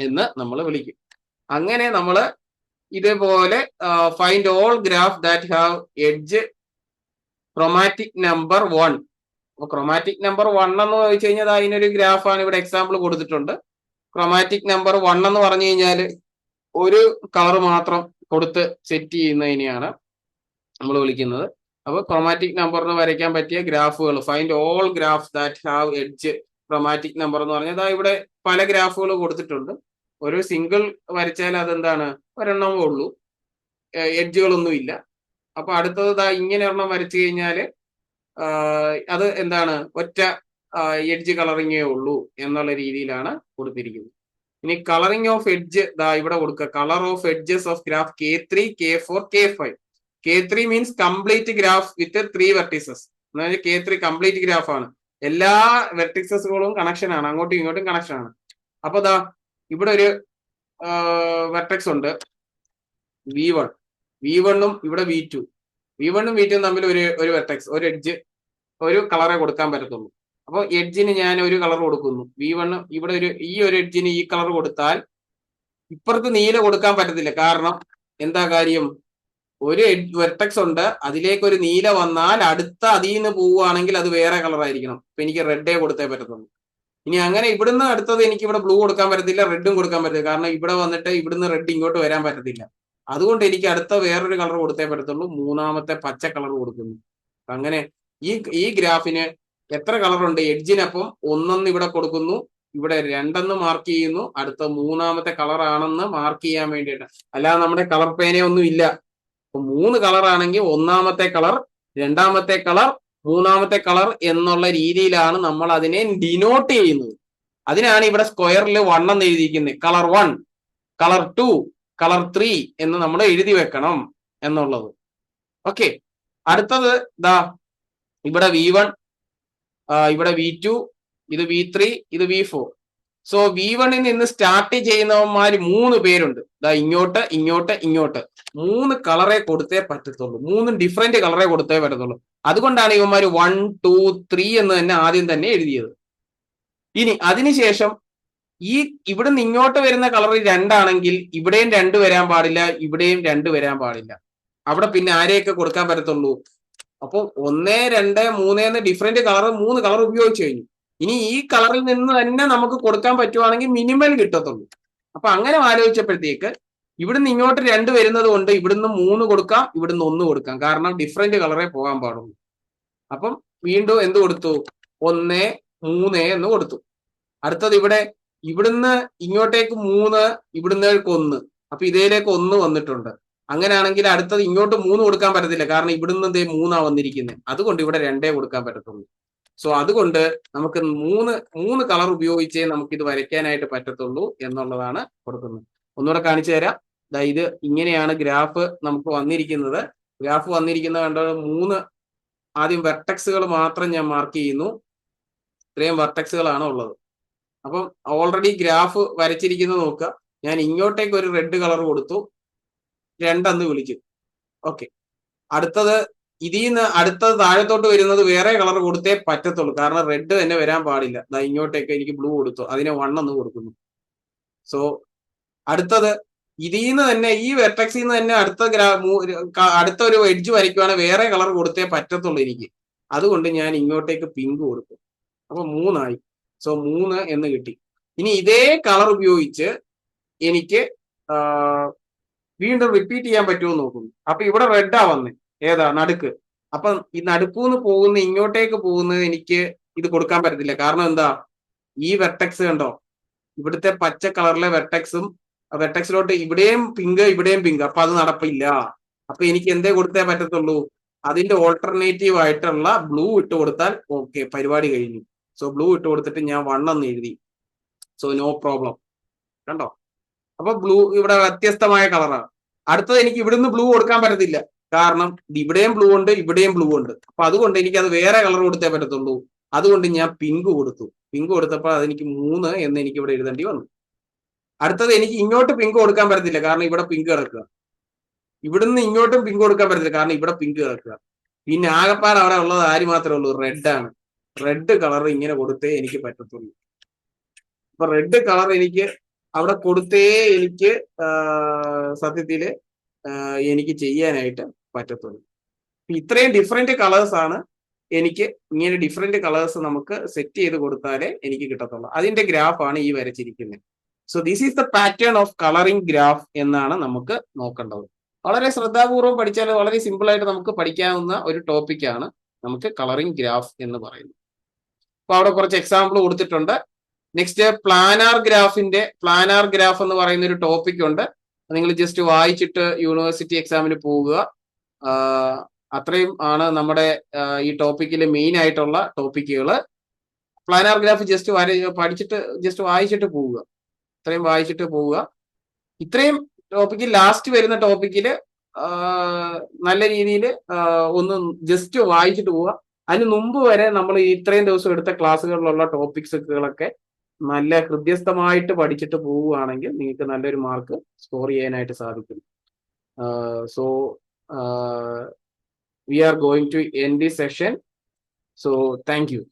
എന്ന് നമ്മൾ വിളിക്കും. അങ്ങനെ നമ്മൾ ഇതേപോലെ find all graph that have edge chromatic number 1. അപ്പൊ ക്രോമാറ്റിക് നമ്പർ 1 എന്ന് ചോദിച്ചു കഴിഞ്ഞാൽ അതിനൊരു ഗ്രാഫാണ് ഇവിടെ എക്സാമ്പിൾ കൊടുത്തിട്ടുണ്ട്. ക്രോമാറ്റിക് നമ്പർ 1 എന്ന് പറഞ്ഞു കഴിഞ്ഞാൽ ഒരു കളർ മാത്രം കൊടുത്ത് സെറ്റ് ചെയ്യുന്നതിനെയാണ് നമ്മൾ വിളിക്കുന്നത്. അപ്പൊ ക്രോമാറ്റിക് നമ്പറിന് വരയ്ക്കാൻ പറ്റിയ ഗ്രാഫുകൾ, find all graph that have edge chromatic number എന്ന് പറഞ്ഞാൽ ഇവിടെ പല ഗ്രാഫുകൾ കൊടുത്തിട്ടുണ്ട്. ഒരു സിംഗിൾ വരച്ചാൽ അതെന്താണ്, ഒരെണ്ണമേ ഉള്ളൂ, എഡ്ജുകളൊന്നും ഇല്ല. അപ്പൊ അടുത്തത് ഇങ്ങനെ ഒരെണ്ണം വരച്ചു കഴിഞ്ഞാൽ അത് എന്താണ്, ഒറ്റ എഡ്ജ് കളറിങ്ങേ ഉള്ളൂ എന്നുള്ള രീതിയിലാണ് കൊടുത്തിരിക്കുന്നത്. ഇനി കളറിംഗ് ഓഫ് എഡ്ജ് ഇവിടെ കൊടുക്കുക. Colour of edges of graph K3, K4, K5. K3 means complete graph with 3 vertices. അതായത് K3 കംപ്ലീറ്റ് ഗ്രാഫ് ആണ്, എല്ലാ വെർട്ടിസസുകളും കണക്ഷൻ ആണ്, അങ്ങോട്ടും ഇങ്ങോട്ടും കണക്ഷൻ ആണ്. അപ്പൊ ഇവിടെ ഒരു വെർട്ടെക്സ് ഉണ്ട് V1, V1ഉം ഇവിടെ V2. V1ഉം V2ഉം തമ്മിൽ ഒരു വെർട്ടെക്സ്, ഒരു എഡ്ജ്, ഒരു കളറെ കൊടുക്കാൻ പറ്റത്തുള്ളൂ. അപ്പോൾ എഡ്ജിന് ഞാൻ ഒരു കളർ കൊടുക്കുന്നു. V1 ഇവിടെ ഈ ഒരു എഡ്ജിന് ഈ കളർ കൊടുത്താൽ ഇപ്പുറത്ത് നീല കൊടുക്കാൻ പറ്റത്തില്ല. കാരണം എന്താ കാര്യം, ഒരു വെർട്ടെക്സ് ഉണ്ട്, അതിലേക്ക് ഒരു നീല വന്നാൽ അടുത്ത അതിൽ നിന്ന് പോവുകയാണെങ്കിൽ അത് വേറെ കളർ ആയിരിക്കണം. അപ്പൊ എനിക്ക് റെഡേ കൊടുത്തേ പറ്റത്തുള്ളൂ. ഇനി അങ്ങനെ ഇവിടുന്ന് അടുത്തത് എനിക്ക് ഇവിടെ ബ്ലൂ കൊടുക്കാൻ പറ്റത്തില്ല, റെഡും കൊടുക്കാൻ പറ്റത്തില്ല. കാരണം ഇവിടെ വന്നിട്ട് ഇവിടുന്ന് റെഡ് ഇങ്ങോട്ട് വരാൻ പറ്റത്തില്ല. അതുകൊണ്ട് എനിക്ക് അടുത്ത വേറൊരു കളർ കൊടുത്തേ പറ്റത്തുള്ളൂ. മൂന്നാമത്തെ പച്ച കളർ കൊടുക്കുന്നു. അങ്ങനെ ഈ ഗ്രാഫിന് എത്ര കളറുണ്ട്, എഡ്ജിനപ്പം 1 ഇവിടെ കൊടുക്കുന്നു, ഇവിടെ 2 മാർക്ക് ചെയ്യുന്നു, അടുത്ത മൂന്നാമത്തെ കളർ ആണെന്ന് മാർക്ക് ചെയ്യാൻ വേണ്ടിയിട്ട്. അല്ലാതെ നമ്മുടെ കളർ പേനയൊന്നും ഇല്ല. അപ്പൊ 3 കളർ ആണെങ്കിൽ ഒന്നാമത്തെ കളർ, രണ്ടാമത്തെ കളർ, മൂന്നാമത്തെ കളർ എന്നുള്ള രീതിയിലാണ് നമ്മൾ അതിനെ ഡിനോട്ട് ചെയ്യുന്നത്. അതിനാണ് ഇവിടെ സ്ക്വയറിൽ 1 എന്ന് എഴുതിയിരിക്കുന്നത്. കളർ 1, കളർ 2, കളർ 3 എന്ന് നമ്മൾ എഴുതി വെക്കണം എന്നുള്ളത്. ഓക്കെ, അടുത്തത് ഇവിടെ V1, ഇവിടെ V2, ഇത് V3, ഇത് V4. സോ V1ൽ നിന്ന് സ്റ്റാർട്ട് ചെയ്യുന്നവന്മാര് 3 പേരുണ്ട്. ഇങ്ങോട്ട് ഇങ്ങോട്ട് ഇങ്ങോട്ട് 3 കളറെ കൊടുത്തേ പറ്റത്തുള്ളൂ. 3 ഡിഫറെന്റ് കളറെ കൊടുത്തേ പറ്റത്തുള്ളൂ. അതുകൊണ്ടാണ് ഇവന്മാര് 1, 2, 3 എന്ന് തന്നെ ആദ്യം തന്നെ എഴുതിയത്. ഇനി അതിനുശേഷം ഇവിടുന്ന് ഇങ്ങോട്ട് വരുന്ന കളർ 2 ആണെങ്കിൽ ഇവിടെയും 2 വരാൻ പാടില്ല, ഇവിടെയും 2 വരാൻ പാടില്ല. അവിടെ പിന്നെ ആരെയൊക്കെ കൊടുക്കാൻ പറ്റത്തുള്ളൂ? അപ്പോൾ 1, 2, 3 എന്ന് ഡിഫറെന്റ് കളർ 3 കളർ ഉപയോഗിച്ചു കഴിഞ്ഞു. ഇനി ഈ കളറിൽ നിന്ന് തന്നെ നമുക്ക് കൊടുക്കാൻ പറ്റുവാണെങ്കിൽ മിനിമം കിട്ടത്തുള്ളൂ. അപ്പൊ അങ്ങനെ ആലോചിച്ചപ്പോഴത്തേക്ക് ഇവിടുന്ന് ഇങ്ങോട്ട് 2 വരുന്നത് കൊണ്ട് ഇവിടുന്ന് 3 കൊടുക്കാം, ഇവിടുന്ന് 1 കൊടുക്കാം. കാരണം ഡിഫറെന്റ് കളറേ പോകാൻ പാടുള്ളൂ. അപ്പം വീണ്ടും എന്ത് കൊടുത്തു? 1, 3 എന്ന് കൊടുത്തു. അടുത്തത് ഇവിടുന്ന് ഇങ്ങോട്ടേക്ക് 3, ഇവിടുന്നേക്ക് 1. അപ്പൊ ഇതിലേക്ക് 1 വന്നിട്ടുണ്ട്. അങ്ങനെയാണെങ്കിൽ അടുത്തത് ഇങ്ങോട്ട് 3 കൊടുക്കാൻ പറ്റത്തില്ല. കാരണം ഇവിടുന്ന് 3 വന്നിരിക്കുന്നത്. അതുകൊണ്ട് ഇവിടെ 2 കൊടുക്കാൻ പറ്റത്തുള്ളൂ. സോ അതുകൊണ്ട് നമുക്ക് 3 കളർ ഉപയോഗിച്ചേ നമുക്ക് ഇത് വരയ്ക്കാനായിട്ട് പറ്റത്തുള്ളൂ എന്നുള്ളതാണ് കൊടുക്കുന്നത്. ഒന്നുകൂടെ കാണിച്ചു തരാം. ഇത് ഇങ്ങനെയാണ് ഗ്രാഫ് നമുക്ക് വന്നിരിക്കുന്നത്. ഗ്രാഫ് വന്നിരിക്കുന്നത് കണ്ടത് 3 ആദ്യം വെർട്ടെക്സുകൾ മാത്രം ഞാൻ മാർക്ക് ചെയ്യുന്നു. ഇത്രയും വെർട്ടെക്സുകളാണ് ഉള്ളത്. അപ്പം ഓൾറെഡി ഗ്രാഫ് വരച്ചിരിക്കുന്നത് നോക്കുക. ഞാൻ ഇങ്ങോട്ടേക്ക് ഒരു റെഡ് കളർ കൊടുത്തു, 2 എന്ന് വിളിച്ചു. ഓക്കെ, അടുത്തത് ഇതിൽ നിന്ന് അടുത്തത് താഴത്തോട്ട് വരുന്നത് വേറെ കളർ കൊടുത്തേ പറ്റത്തുള്ളൂ. കാരണം റെഡ് തന്നെ വരാൻ പാടില്ല. ഇങ്ങോട്ടേക്ക് എനിക്ക് ബ്ലൂ കൊടുത്തു, അതിനെ 1 എന്ന് കൊടുക്കുന്നു. സോ അടുത്തത് ഇതിൽ നിന്ന് തന്നെ ഈ വെർട്ടെക്സിൽ നിന്ന് തന്നെ അടുത്ത ഒരു എഡ്ജ് വരയ്ക്കുവാണെങ്കിൽ വേറെ കളർ കൊടുത്തേ പറ്റത്തുള്ളൂ എനിക്ക്. അതുകൊണ്ട് ഞാൻ ഇങ്ങോട്ടേക്ക് പിങ്ക് കൊടുക്കും. അപ്പൊ 3 ആയി. സോ 3 എന്ന് കിട്ടി. ഇനി ഇതേ കളർ ഉപയോഗിച്ച് എനിക്ക് വീണ്ടും റിപ്പീറ്റ് ചെയ്യാൻ പറ്റുമോ നോക്കുന്നു. അപ്പൊ ഇവിടെ റെഡാ വന്നേ, ഏതാ നടുക്ക്. അപ്പൊ ഈ നടുക്കൂന്ന് പോകുന്ന ഇങ്ങോട്ടേക്ക് പോകുന്നത് എനിക്ക് ഇത് കൊടുക്കാൻ പറ്റത്തില്ല. കാരണം എന്താ, ഈ വെർട്ടെക്സ് കണ്ടോ, ഇവിടുത്തെ പച്ച കളറിലെ വെർട്ടെക്സിലോട്ട് ഇവിടെയും പിങ്ക്, ഇവിടെയും പിങ്ക്. അപ്പൊ അത് നടപ്പില്ല. അപ്പൊ എനിക്ക് എന്തേ കൊടുത്തേ പറ്റത്തുള്ളൂ? അതിന്റെ ഓൾട്ടർനേറ്റീവ് ആയിട്ടുള്ള ബ്ലൂ ഇട്ട് കൊടുത്താൽ ഓക്കെ, പരിപാടി കഴിഞ്ഞു. സോ ബ്ലൂ ഇട്ട് കൊടുത്തിട്ട് ഞാൻ 1 എന്ന് എഴുതി. So no problem. കണ്ടോ, അപ്പൊ ബ്ലൂ ഇവിടെ വ്യത്യസ്തമായ കളറാണ്. അടുത്തത് എനിക്ക് ഇവിടുന്ന് ബ്ലൂ കൊടുക്കാൻ പറ്റത്തില്ല. കാരണം ഇവിടെയും ബ്ലൂ ഉണ്ട്, ഇവിടെയും ബ്ലൂ ഉണ്ട്. അപ്പൊ അതുകൊണ്ട് എനിക്ക് അത് വേറെ കളർ കൊടുത്തേ പറ്റത്തുള്ളൂ. അതുകൊണ്ട് ഞാൻ പിങ്ക് കൊടുത്തു. പിങ്ക് കൊടുത്തപ്പോൾ അതെനിക്ക് 3 എന്ന് എനിക്ക് ഇവിടെ എഴുതേണ്ടി വന്നു. അടുത്തത് എനിക്ക് ഇങ്ങോട്ട് പിങ്ക് കൊടുക്കാൻ പറ്റത്തില്ല. കാരണം ഇവിടെ പിങ്ക് കിടക്കുക. ഇവിടുന്ന് ഇങ്ങോട്ടും പിങ്ക് കൊടുക്കാൻ പറ്റത്തില്ല. കാരണം ഇവിടെ പിങ്ക് കിടക്കുക. പിന്നെ ആകപ്പാട് അവിടെ ഉള്ളത് ആര് മാത്രമേ ഉള്ളൂ? റെഡ് ആണ്. റെഡ് കളർ ഇങ്ങനെ കൊടുത്തേ എനിക്ക് പറ്റത്തുള്ളൂ. അപ്പൊ റെഡ് കളർ എനിക്ക് അവിടെ കൊടുത്തേ എനിക്ക് സത്യത്തില് എനിക്ക് ചെയ്യാനായിട്ട് പറ്റത്തുള്ളൂ. ഇത്രയും ഡിഫറെന്റ് കളേഴ്സ് ആണ് എനിക്ക്. ഇങ്ങനെ ഡിഫറെന്റ് കളേഴ്സ് നമുക്ക് സെറ്റ് ചെയ്ത് കൊടുത്താലേ എനിക്ക് കിട്ടത്തുള്ളൂ. അതിന്റെ ഗ്രാഫാണ് ഈ വരച്ചിരിക്കുന്നത്. So this is the pattern of colouring graph എന്നാണ് നമുക്ക് നോക്കേണ്ടത്. വളരെ ശ്രദ്ധാപൂർവം പഠിച്ചാൽ വളരെ സിമ്പിൾ ആയിട്ട് നമുക്ക് പഠിക്കാവുന്ന ഒരു ടോപ്പിക്കാണ് നമുക്ക് കളറിംഗ് ഗ്രാഫ് എന്ന് പറയുന്നത്. അപ്പൊ അവിടെ കുറച്ച് എക്സാമ്പിൾ കൊടുത്തിട്ടുണ്ട്. നെക്സ്റ്റ് പ്ലാനാർ ഗ്രാഫ് എന്ന് പറയുന്ന ഒരു ടോപ്പിക് ഉണ്ട്. നിങ്ങൾ ജസ്റ്റ് വായിച്ചിട്ട് യൂണിവേഴ്സിറ്റി എക്സാമിന് പോവുക. അത്രയും ആണ് നമ്മുടെ ഈ ടോപ്പിക്കിലെ മെയിൻ ആയിട്ടുള്ള ടോപ്പിക്കുകൾ. പ്ലാനാർ ഗ്രാഫ് ജസ്റ്റ് പഠിച്ചിട്ട് ജസ്റ്റ് വായിച്ചിട്ട് പോവുക. ഇത്രയും വായിച്ചിട്ട് പോവുക. ഇത്രയും ടോപ്പിക്ക് ലാസ്റ്റ് വരുന്ന ടോപ്പിക്കില് നല്ല രീതിയിൽ ഒന്ന് ജസ്റ്റ് വായിച്ചിട്ട് പോവുക. അതിന് മുമ്പ് വരെ നമ്മൾ ഇത്രയും ദിവസം എടുത്ത ക്ലാസ്സുകളിലുള്ള ടോപ്പിക്സുകളൊക്കെ നല്ല ഹൃദ്യസ്ഥമായിട്ട് പഠിച്ചിട്ട് പോവുകയാണെങ്കിൽ നിങ്ങൾക്ക് നല്ലൊരു മാർക്ക് സ്കോർ ചെയ്യാനായിട്ട് സാധിക്കും. So we are going to end this session. So thank you.